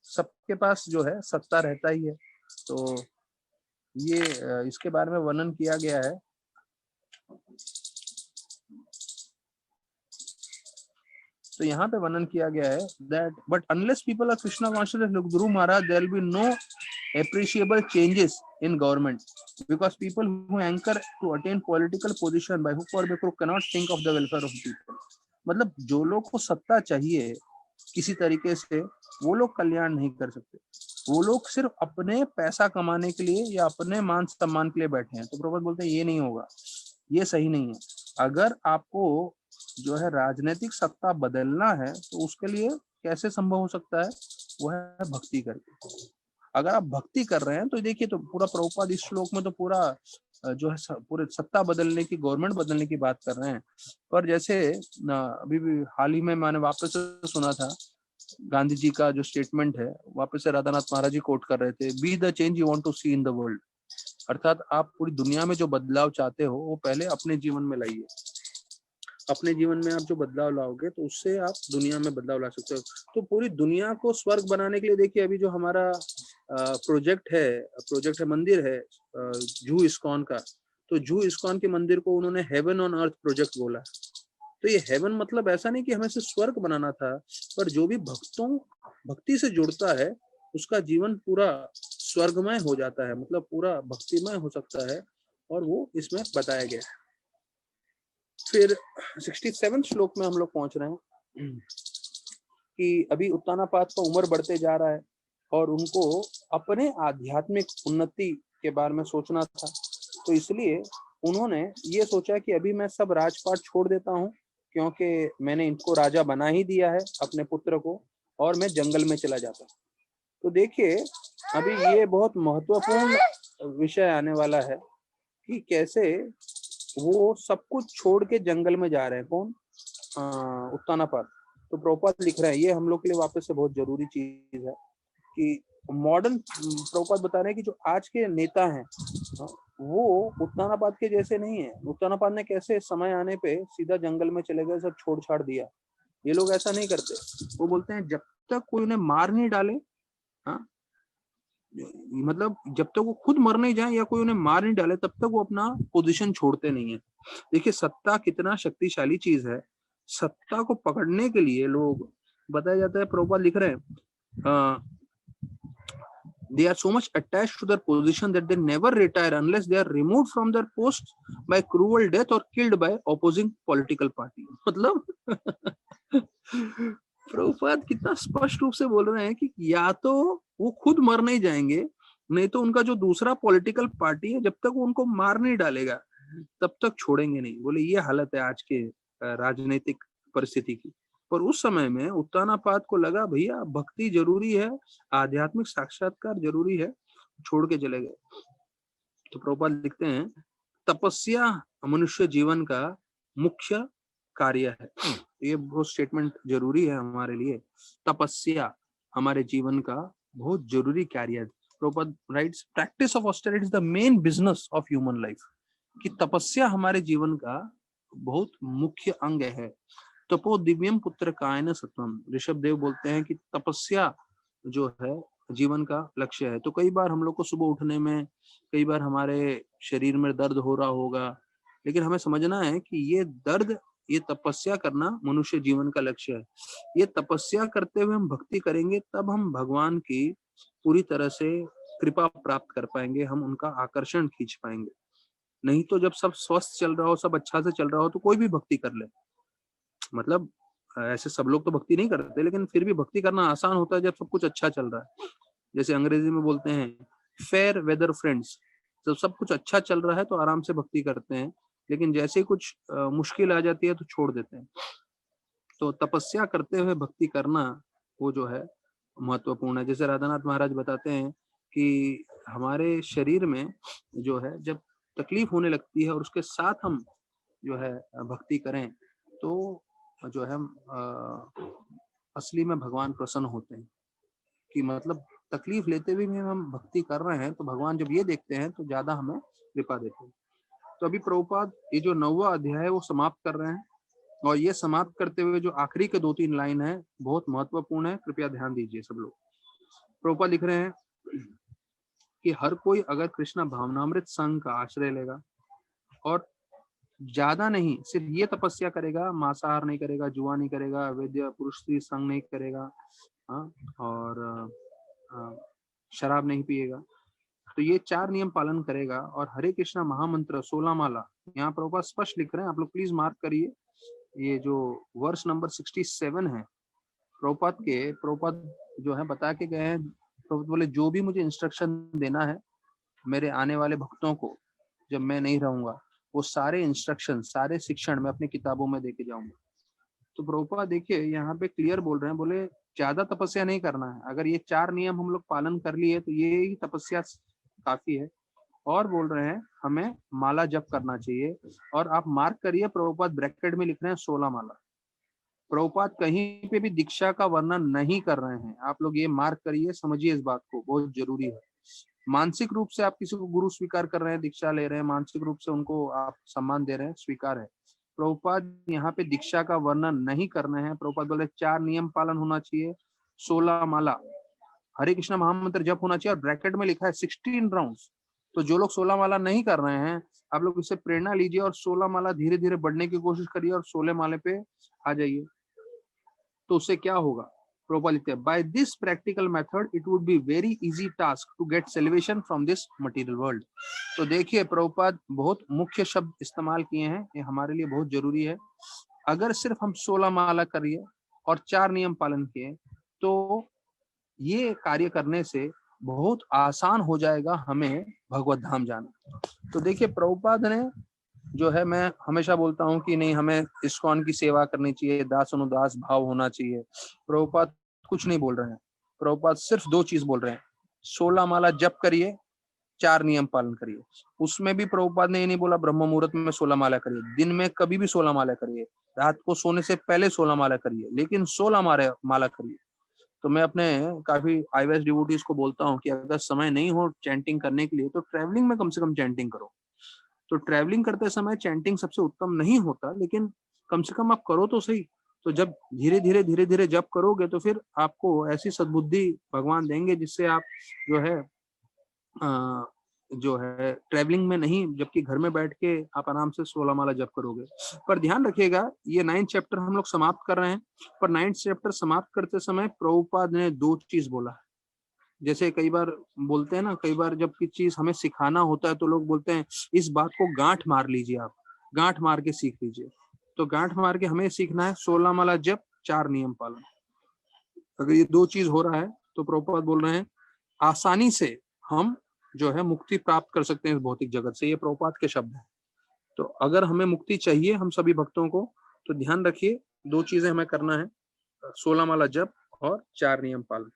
सबके पास जो है सत्ता रहता ही है। तो ये इसके बारे में वर्णन किया गया है। तो यहाँ पे वर्णन किया गया है that but unless people are Krishna conscious like Guru Maharaj, there will be no appreciable changes in government because people who anchor to attain political position by hook or by crook cannot think of the welfare of people। मतलब जो लोग को सत्ता चाहिए किसी तरीके से, वो लोग कल्याण नहीं कर सकते। वो लोग सिर्फ अपने पैसा कमाने के लिए या अपने मान सम्मान के लिए बैठे हैं। तो प्रभुपाद बोलते हैं ये नहीं होगा, ये सही नहीं है। अगर आपको जो है राजनीतिक सत्ता बदलना है तो उसके लिए कैसे संभव हो सकता है? वो है भक्ति करके। अगर आप भक्ति कर रहे हैं तो देखिए, तो पूरा प्रभुपाद इस श्लोक में तो पूरा जो है पूरे सत्ता बदलने की, गवर्नमेंट बदलने की बात कर रहे हैं। पर जैसे अभी भी हाल ही में मैंने वापस से सुना था गांधी जी का जो स्टेटमेंट है, वापस से राधानाथ महाराज जी कोट कर रहे थे, be the change you want to see in the world. अर्थात आप पूरी दुनिया में जो बदलाव चाहते हो वो पहले अपने जीवन में लाइए। अपने जीवन में आप जो बदलाव लाओगे तो उससे आप दुनिया में बदलाव ला सकते हो। तो पूरी दुनिया को स्वर्ग बनाने के लिए देखिए, अभी जो हमारा प्रोजेक्ट है, मंदिर है जू इस्कॉन का। तो जू इस्कॉन के मंदिर को उन्होंने हेवन ऑन अर्थ प्रोजेक्ट बोला। तो ये हेवन मतलब ऐसा नहीं कि हमें से स्वर्ग बनाना था, पर जो भी भक्ति से जुड़ता है उसका जीवन पूरा स्वर्गमय हो जाता है, मतलब पूरा भक्तिमय हो सकता है। और वो इसमें बताया गया है। फिर 67 श्लोक में हम लोग पहुंच रहे हैं कि अभी उत्तानापाद का उम्र बढ़ते जा रहा है और उनको अपने आध्यात्मिक उन्नति के बारे में सोचना था। तो इसलिए उन्होंने ये सोचा कि अभी मैं सब राजपाट छोड़ देता हूँ, क्योंकि मैंने इनको राजा बना ही दिया है अपने पुत्र को, और मैं जंगल में चला जाता हूँ। तो देखिए अभी ये बहुत महत्वपूर्ण विषय आने वाला है कि कैसे वो सब कुछ छोड़ के जंगल में जा रहे हैं। कौन? उत्तानापाद। तो प्रभुपाद लिख रहे हैं, ये हम लोग के लिए वापस से बहुत जरूरी चीज है कि मॉडर्न प्रभुपाद बता रहे हैं कि जो आज के नेता हैं वो उत्तानापाद के जैसे नहीं है। उत्तानापाद ने कैसे समय आने पे सीधा जंगल में चले गए, सब छोड़ छाड़ दिया। ये लोग ऐसा नहीं करते। वो बोलते हैं जब तक कोई उन्हें मार नहीं डाले, मतलब जब तक वो खुद मर नहीं जाए या कोई उन्हें मार नहीं डाले, तब तक वो अपना पोजीशन छोड़ते नहीं है। देखिए सत्ता कितना शक्तिशाली चीज है। सत्ता को पकड़ने के लिए लोग, बताया जाता है, प्रभुपाद लिख रहे हैं, they are so much attached to their position that they never retire unless they are removed from their post by cruel death or killed by opposing political party। मतलब प्रभुपाद कितना स्पष्ट रूप से बोल रहे हैं कि या तो वो खुद मर नहीं जाएंगे, नहीं तो उनका जो दूसरा पॉलिटिकल पार्टी है जब तक वो उनको मार नहीं डालेगा तब तक छोड़ेंगे नहीं। बोले ये हालत है आज के राजनीतिक परिस्थिति की। पर उस समय में उत्तानापाद को लगा भैया भक्ति जरूरी है, आध्यात्मिक साक्षात्कार जरूरी है, छोड़ के चले गए। तो प्रभुपाद लिखते हैं तपस्या मनुष्य जीवन का मुख्य कार्य है। ये बहुत स्टेटमेंट जरूरी है हमारे लिए। तपस्या हमारे जीवन का बहुत जरूरी कार्य है। Prabhupada rights practice of austerity is the main business of human life. कि तपस्या हमारे जीवन का बहुत मुख्य अंग है। तपो दिव्यम पुत्र कायन सत्वम, ऋषभ देव बोलते हैं कि तपस्या जो है जीवन का लक्ष्य है। तो कई बार हम लोग को सुबह उठने में, कई बार हमारे शरीर में दर्द हो रहा होगा, लेकिन हमें समझना है कि ये दर्द, ये तपस्या करना मनुष्य जीवन का लक्ष्य है। ये तपस्या करते हुए हम भक्ति करेंगे, तब हम भगवान की पूरी तरह से कृपा प्राप्त कर पाएंगे, हम उनका आकर्षण खींच पाएंगे। नहीं तो जब सब स्वस्थ चल रहा हो, सब अच्छा से चल रहा हो, तो कोई भी भक्ति कर ले। मतलब ऐसे सब लोग तो भक्ति नहीं करते, लेकिन फिर भी भक्ति करना आसान होता है जब सब कुछ अच्छा चल रहा है। जैसे अंग्रेजी में बोलते हैं फेयर वेदर फ्रेंड्स। जब सब कुछ अच्छा चल रहा है तो आराम से भक्ति करते हैं, लेकिन जैसे कुछ मुश्किल आ जाती है तो छोड़ देते हैं। तो तपस्या करते हुए भक्ति करना वो जो है महत्वपूर्ण है। जैसे राधानाथ महाराज बताते हैं कि हमारे शरीर में जो है जब तकलीफ होने लगती है और उसके साथ हम जो है भक्ति करें, तो जो है असली में भगवान प्रसन्न होते हैं। कि मतलब तकलीफ लेते हुए भी हम भक्ति कर रहे हैं, तो भगवान जब ये देखते हैं तो ज्यादा हमें कृपा देते हैं। तो अभी प्रभुपाद ये जो 9वां अध्याय है वो समाप्त कर रहे हैं, और ये समाप्त करते हुए जो आखिरी के 2-3 लाइन है बहुत महत्वपूर्ण है, कृपया ध्यान दीजिए सब लोग। प्रभुपाद लिख रहे हैं कि हर कोई अगर कृष्ण भावनामृत संघ का आश्रय लेगा और ज्यादा नहीं, सिर्फ ये तपस्या करेगा, मांसाहार नहीं करेगा, जुआ नहीं करेगा, वैद्य पुरुष स्त्री संग नहीं करेगा, और शराब नहीं पिएगा, तो ये 4 नियम पालन करेगा और हरे कृष्णा महामंत्र 16 माला, यहाँ प्रभुपाद स्पष्ट लिख रहे हैं, आप लोग प्लीज मार्क करिए। ये जो वर्ष नंबर 67 है प्रभुपाद जो है बता के गए हैं। प्रभुपाद बोले जो भी मुझे इंस्ट्रक्शन देना है मेरे आने वाले भक्तों को, जब मैं नहीं रहूंगा, वो सारे इंस्ट्रक्शन, सारे शिक्षण मैं अपनी किताबों में देके जाऊंगा। तो प्रभुपाद देखिए यहाँ पे क्लियर बोल रहे हैं, बोले ज्यादा तपस्या नहीं करना है, अगर ये 4 नियम हम लोग पालन कर लिए तो ये ही तपस्या काफी है। और बोल रहे हैं हमें माला जप करना चाहिए, और आप मार्क करिए प्रभुपाद ब्रैकेट में लिख रहे हैं 16 माला। प्रभुपाद कहीं पे भी दीक्षा का वर्णन नहीं कर रहे हैं, आप लोग ये मार्क करिए, समझिए इस बात को, बहुत जरूरी है। मानसिक रूप से आप किसी को गुरु स्वीकार कर रहे हैं, दीक्षा ले रहे हैं, मानसिक रूप से उनको आप सम्मान दे रहे हैं, स्वीकार है। प्रभुपाद यहाँ पे दीक्षा का वर्णन नहीं करना है। प्रभुपाद बोले 4 नियम पालन होना चाहिए, 16 माला, हरे कृष्णा महामंत्र जप होना चाहिए, और ब्रैकेट में लिखा है 16 राउंड्स। तो जो लोग 16 माला नहीं कर रहे हैं, आप लोग इससे प्रेरणा लीजिए और 16 माला धीरे धीरे बढ़ने की कोशिश करिए और 16 माले पे आ जाइए। तो उससे क्या होगा, प्रभुपाद लिखते हैं by this practical method it would be very easy task to get celebration from this material world. तो देखिए प्रभुपाद बहुत मुख्य शब्द इस्तेमाल किए हैं, ये हमारे लिए बहुत जरूरी है। अगर सिर्फ हम 16 माला करिए और 4 नियम पालन किए, तो ये कार्य करने से बहुत आसान हो जाएगा हमें भगवत धाम जाना। तो देखिए प्रभुपाद ने जो है, मैं हमेशा बोलता हूँ कि नहीं हमें इस्कॉन की सेवा करनी चाहिए, दास अनुदास भाव होना चाहिए। प्रभुपाद कुछ नहीं बोल रहे हैं, प्रभुपाद सिर्फ 2 चीज बोल रहे हैं, 16 माला जप करिए, 4 नियम पालन करिए। उसमें भी प्रभुपाद ने ये नहीं बोला ब्रह्म मुहूर्त में 16 माला करिए, दिन में कभी भी 16 माला करिए, रात को सोने से पहले 16 माला करिए, लेकिन 16 माला करिए। तो मैं अपने काफी आईवेस डिवोटीज को बोलता हूँ कि अगर समय नहीं हो चैंटिंग करने के लिए, तो ट्रैवलिंग में कम से कम चैंटिंग करो। तो ट्रैवलिंग करते समय चैंटिंग सबसे उत्तम नहीं होता, लेकिन कम से कम आप करो तो सही। तो जब धीरे धीरे जब करोगे, तो फिर आपको ऐसी सद्बुद्धि भगवान देंगे जिससे आप जो है ट्रैवलिंग में नहीं, जबकि घर में बैठ के आप आराम से 16 माला जप करोगे। पर ध्यान रखिएगा, ये 9th चैप्टर हम लोग समाप्त कर रहे हैं, पर 9th चैप्टर समाप्त करते समय प्रभुपाद ने 2 चीज बोला है। जैसे कई बार बोलते हैं ना, कई बार जब की चीज हमें सिखाना होता है तो लोग बोलते हैं इस बात को गांठ मार लीजिए, आप गांठ मार के सीख लीजिए। तो गांठ मार के हमें सीखना है 16 माला जप, 4 नियम पालन। अगर ये 2 चीज हो रहा है तो प्रभुपाद बोल रहे हैं आसानी से हम जो है मुक्ति प्राप्त कर सकते हैं इस भौतिक जगत से। ये प्रभुपाद के शब्द हैं। तो अगर हमें मुक्ति चाहिए हम सभी भक्तों को, तो ध्यान रखिए दो चीजें हमें करना है, 16 माला जप और 4 नियम पालन।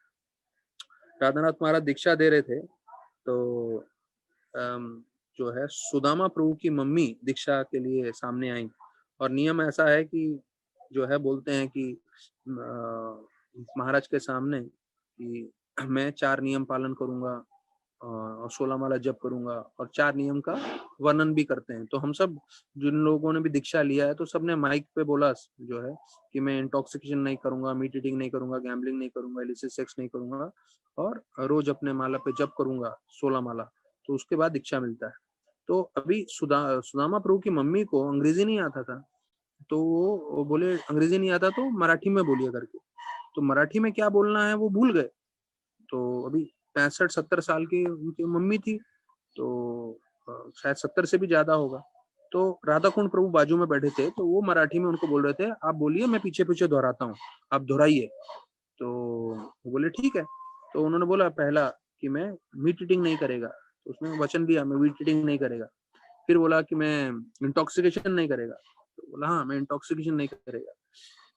राधानाथ महाराज दीक्षा दे रहे थे, तो जो है सुदामा प्रभु की मम्मी दीक्षा के लिए सामने आई, और नियम ऐसा है कि जो है बोलते हैं कि महाराज के सामने कि मैं 4 नियम पालन करूंगा और 16 माला जप करूंगा, और 4 नियम का वर्णन भी करते हैं। तो हम सब जिन लोगों ने भी दीक्षा लिया है, तो सबने माइक पे बोला जो है कि मैं इंटॉक्सिकेशन नहीं करूंगा, मीट ईटिंग नहीं करूंगा, गैम्बलिंग नहीं करूंगा, इलिसिट सेक्स नहीं करूंगा, और रोज अपने माला पे जप करूंगा 16 माला, तो उसके बाद दीक्षा मिलता है। तो अभी सुदामा प्रभु की मम्मी को अंग्रेजी नहीं आता था, तो वो बोले अंग्रेजी नहीं आता तो मराठी में बोलिए करके, तो मराठी में क्या बोलना है वो भूल गए। तो अभी 65-70 साल की उनकी मम्मी थी, तो शायद 70 से भी ज्यादा होगा। तो राधा कुंड प्रभु बाजू में बैठे थे, तो वो मराठी में उनको बोल रहे थे, आप बोलिए, मैं पीछे पीछे दोहराता हूँ, आप दोहराइए। तो वो बोले ठीक है। तो उन्होंने बोला पहला कि मैं मीट ईटिंग नहीं करेगा, तो उसने वचन दिया मैं मीट ईटिंग नहीं करेगा। फिर बोला कि मैं इंटॉक्सिकेशन नहीं करेगा, तो बोला हाँ मैं इंटॉक्सिकेशन नहीं करेगा।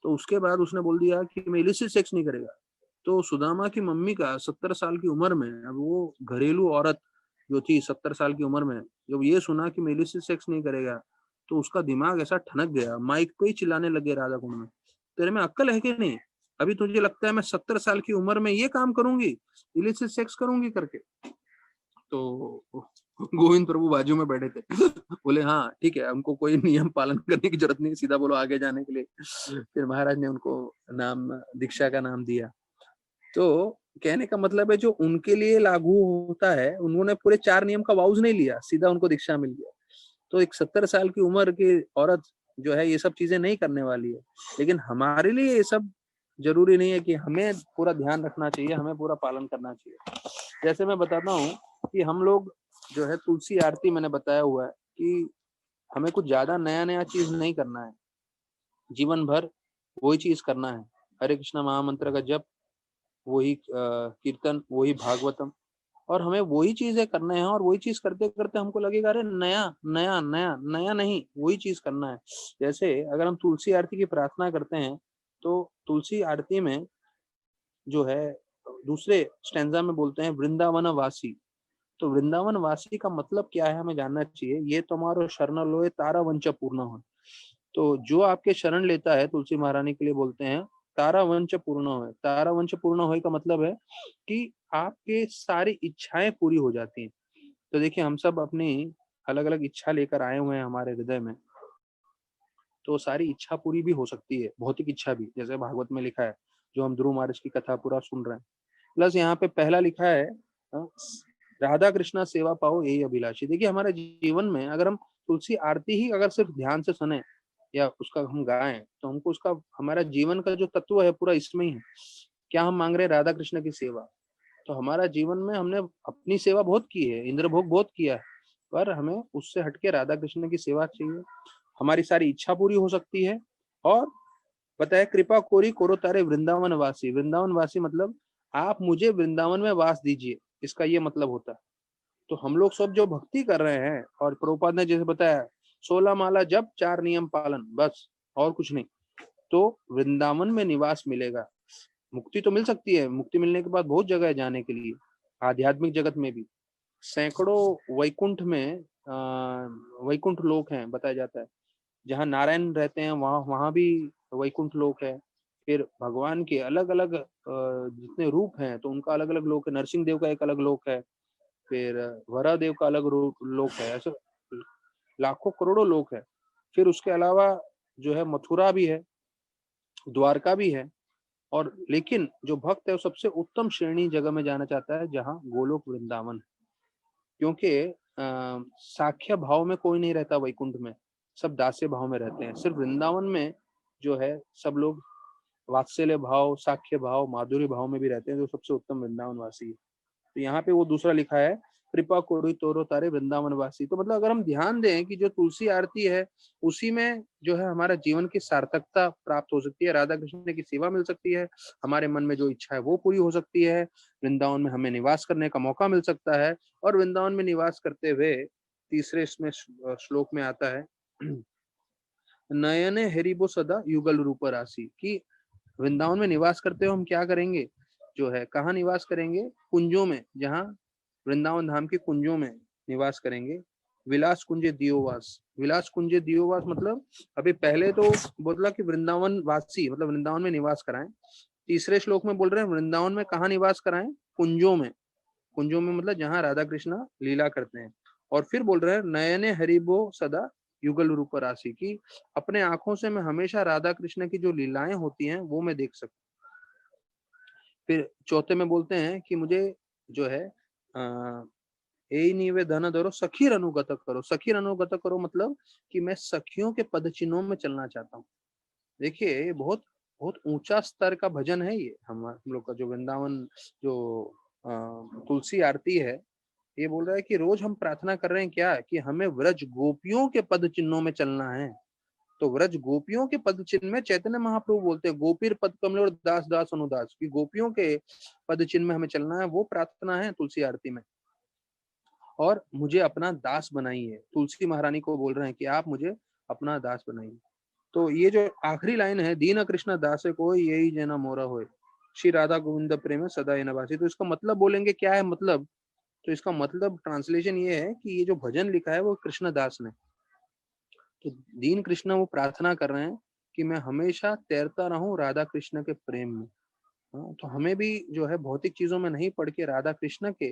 तो उसके बाद उसने बोल दिया कि मैं इलिसिट सेक्स नहीं करेगा। तो सुदामा की मम्मी का 70 साल की उम्र में, अब वो घरेलू औरत जो थी 70 साल की उम्र में, जब ये सुना कि मैं इलिसिट सेक्स नहीं करेगा, तो उसका दिमाग ऐसा ठनक गया, माइक पे ही चिल्लाने लगे राधा कुंड में, तेरे में अक्ल है कि नहीं? अभी तुझे लगता है मैं 70 साल की उम्र में ये काम करूंगी, इलिसिट सेक्स करूंगी करके? तो गोविंद प्रभु बाजू में बैठे थे बोले हाँ ठीक है, हमको कोई नियम पालन करने की जरूरत नहीं, सीधा बोलो आगे जाने के लिए। फिर महाराज ने उनको नाम, दीक्षा का नाम दिया। तो कहने का मतलब है जो उनके लिए लागू होता है, उन्होंने पूरे 4 नियम का वाउज नहीं लिया, सीधा उनको दीक्षा मिल गया। तो एक 70 साल की उम्र की औरत जो है ये सब चीजें नहीं करने वाली है, लेकिन हमारे लिए ये सब जरूरी नहीं है कि हमें पूरा ध्यान रखना चाहिए, हमें पूरा पालन करना चाहिए। जैसे मैं बताता हूँ कि हम लोग जो है तुलसी आरती, मैंने बताया हुआ है कि हमें कुछ ज्यादा नया नया चीज नहीं करना है, जीवन भर वही चीज करना है, हरे कृष्णा महामंत्र का जप, वही कीर्तन, वही भागवतम, और हमें वही चीजें करना है। और वही चीज करते करते हमको लगेगा अरे नया नया नया नया नहीं, वही चीज करना है। जैसे अगर हम तुलसी आरती की प्रार्थना करते हैं, तो तुलसी आरती में जो है दूसरे स्टैंजा में बोलते हैं वृंदावन वासी। तो वृंदावन वासी का मतलब क्या है हमें जानना चाहिए। ये तुम्हारो शरण लोए तारा वंच पूर्ण हो। तो जो आपके शरण लेता है, तुलसी महारानी के लिए बोलते हैं तारा वंश पूर्ण हो। तारा वंश पूर्ण हो का मतलब है कि आपके सारी इच्छाएं पूरी हो जाती हैं। तो देखिए हम सब अपनी अलग अलग इच्छा लेकर आए हुए हैं हमारे हृदय में, तो सारी इच्छा पूरी भी हो सकती है, भौतिक इच्छा भी, जैसे भागवत में लिखा है, जो हम ध्रुव महाराज की कथा पूरा सुन रहे हैं। प्लस यहाँ पे पहला लिखा है अ, राधा कृष्णा सेवा पाओ यही अभिलाषी। देखिए हमारे जीवन में अगर हम तुलसी आरती ही अगर सिर्फ ध्यान से सुने या उसका हम गाएं, तो हमको उसका, हमारा जीवन का जो तत्व है पूरा इसमें ही है। क्या हम मांग रहे हैं? राधा कृष्ण की सेवा। तो हमारा जीवन में हमने अपनी सेवा बहुत की है, इंद्र भोग बहुत किया है, पर हमें उससे हटके राधा कृष्ण की सेवा चाहिए। हमारी सारी इच्छा पूरी हो सकती है। और बताए कृपा कोरी कोरो तारे वृंदावन वासी। वृंदावन वासी मतलब आप मुझे वृंदावन में वास दीजिए, इसका ये मतलब होता है। तो हम लोग सब जो भक्ति कर रहे हैं, और प्रभुपाद ने जैसे बताया 16 माला जप, 4 नियम पालन, बस और कुछ नहीं, तो वृंदावन में निवास मिलेगा। मुक्ति तो मिल सकती है, मुक्ति मिलने के बाद बहुत जगह है जाने के लिए, आध्यात्मिक जगत में भी सैकड़ों वैकुंठ में वैकुंठ लोक हैं बताया जाता है। जहाँ नारायण रहते हैं वहाँ वहाँ भी वैकुंठ लोक है। फिर भगवान के अलग अलग जितने रूप हैं, तो उनका अलग अलग लोक है। नरसिंह देव का एक अलग लोक है, फिर वरा देव का अलग लोक है। ऐसे लाखों करोड़ों लोक है। फिर उसके अलावा जो है मथुरा भी है, द्वारका भी है। और लेकिन जो भक्त है वो सबसे उत्तम श्रेणी जगह में जाना चाहता है, जहाँ गोलोक वृंदावन है। क्योंकि साख्य भाव में कोई नहीं रहता वैकुंठ में, सब दास्य भाव में रहते हैं। सिर्फ वृंदावन में जो है सब लोग वात्सल्य भाव, साख्य भाव, माधुर्य भाव में भी रहते हैं, जो सबसे उत्तम वृंदावन वासी है। तो यहाँ पे वो दूसरा लिखा है कृपा कोरी तोरो तारे वृंदावन वासी। तो मतलब अगर हम ध्यान दें कि जो तुलसी आरती है उसी में जो है हमारा जीवन की सार्थकता प्राप्त हो सकती है, राधा कृष्ण की सेवा मिल सकती है, हमारे मन में जो इच्छा है वो पूरी हो सकती है, वृंदावन में हमें निवास करने का मौका मिल सकता है। और वृंदावन में निवास करते हुए तीसरे इसमें श्लोक में आता है नयने हरिबो सदा युगल रूप राशि, कि वृंदावन में निवास करते हो हम क्या करेंगे, जो है कहाँ निवास करेंगे, कुंजों में, जहाँ वृंदावन धाम के कुंजों में निवास करेंगे। विलास कुंजे दियोवास, विलास कुंजे दियोवास मतलब अभी पहले तो बोला कि वृंदावन वासी मतलब वृंदावन में निवास कराएं, तीसरे श्लोक में बोल रहे हैं वृंदावन में कहाँ निवास कराएं, कुंजों में। कुंजों में मतलब जहाँ राधा कृष्णा लीला करते हैं। और फिर बोल रहे हैं नयने हरिबो सदा युगल रूप राशि, की अपने आंखों से मैं हमेशा राधा कृष्ण की जो लीलाएं होती हैं वो मैं देख सकूं। फिर चौथे में बोलते हैं कि मुझे जो है ए नीवे धन धरो सखीर अनुगत करो, सखीर अनुगत करो मतलब कि मैं सखियों के पद चिन्हों में चलना चाहता हूँ। देखिए ये बहुत बहुत ऊंचा स्तर का भजन है ये, हम लोग का जो वृंदावन जो तुलसी आरती है, ये बोल रहा है कि रोज हम प्रार्थना कर रहे हैं क्या, कि हमें व्रज गोपियों के पद चिन्हों में चलना है। तो व्रज गोपियों के पद चिन्ह में चैतन्य महाप्रभु बोलते हैं गोपीर पद कमल और दास दास अनुदास, की गोपियों के पद चिन्ह में हमें चलना है, वो प्रार्थना है तुलसी आरती में। और मुझे अपना दास बनाइए, तुलसी महारानी को बोल रहे हैं कि आप मुझे अपना दास बनाइए। तो ये जो आखिरी लाइन है, दीन कृष्ण दासे को यही जना मोरा होए, श्री राधा गोविंद प्रेम सदा ये नवासी, तो इसका मतलब बोलेंगे क्या है मतलब, तो इसका मतलब ट्रांसलेशन ये है कि ये जो भजन लिखा है वो कृष्ण दास ने, तो दीन कृष्ण वो प्रार्थना कर रहे हैं कि मैं हमेशा तैरता रहूं राधा कृष्ण के प्रेम में। हाँ, तो हमें भी जो है भौतिक चीजों में नहीं पड़ के राधा कृष्ण के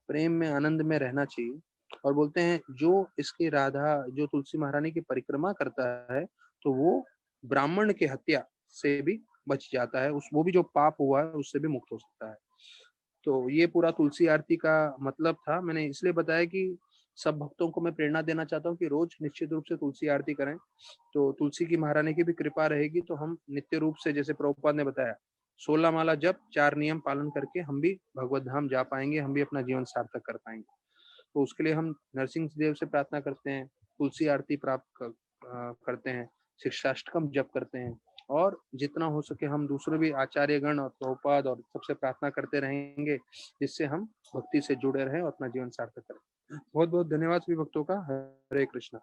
प्रेम में आनंद में रहना चाहिए। और बोलते हैं जो इसकी राधा जो तुलसी महारानी की परिक्रमा करता है, तो वो ब्राह्मण की हत्या से भी बच जाता है, उस वो भी जो पाप हुआ है उससे भी मुक्त हो सकता है। तो ये पूरा तुलसी आरती का मतलब था। मैंने इसलिए बताया कि सब भक्तों को मैं प्रेरणा देना चाहता हूँ कि रोज निश्चित रूप से तुलसी आरती करें, तो तुलसी की महारानी की भी कृपा रहेगी, तो हम नित्य रूप से जैसे प्रभुपाद ने बताया 16 माला जप 4 नियम पालन करके हम भी भगवत धाम जा पाएंगे, हम भी अपना जीवन सार्थक कर पाएंगे। तो उसके लिए हम नरसिंह देव से प्रार्थना करते हैं, तुलसी आरती करते हैं, शिक्षाष्टकम जप करते हैं, और जितना हो सके हम दूसरे भी आचार्यगण और प्रभुपाद और सबसे प्रार्थना करते रहेंगे, जिससे हम भक्ति से जुड़े रहें और अपना जीवन सार्थक करें। बहुत बहुत धन्यवाद सभी भक्तों का। हरे कृष्णा।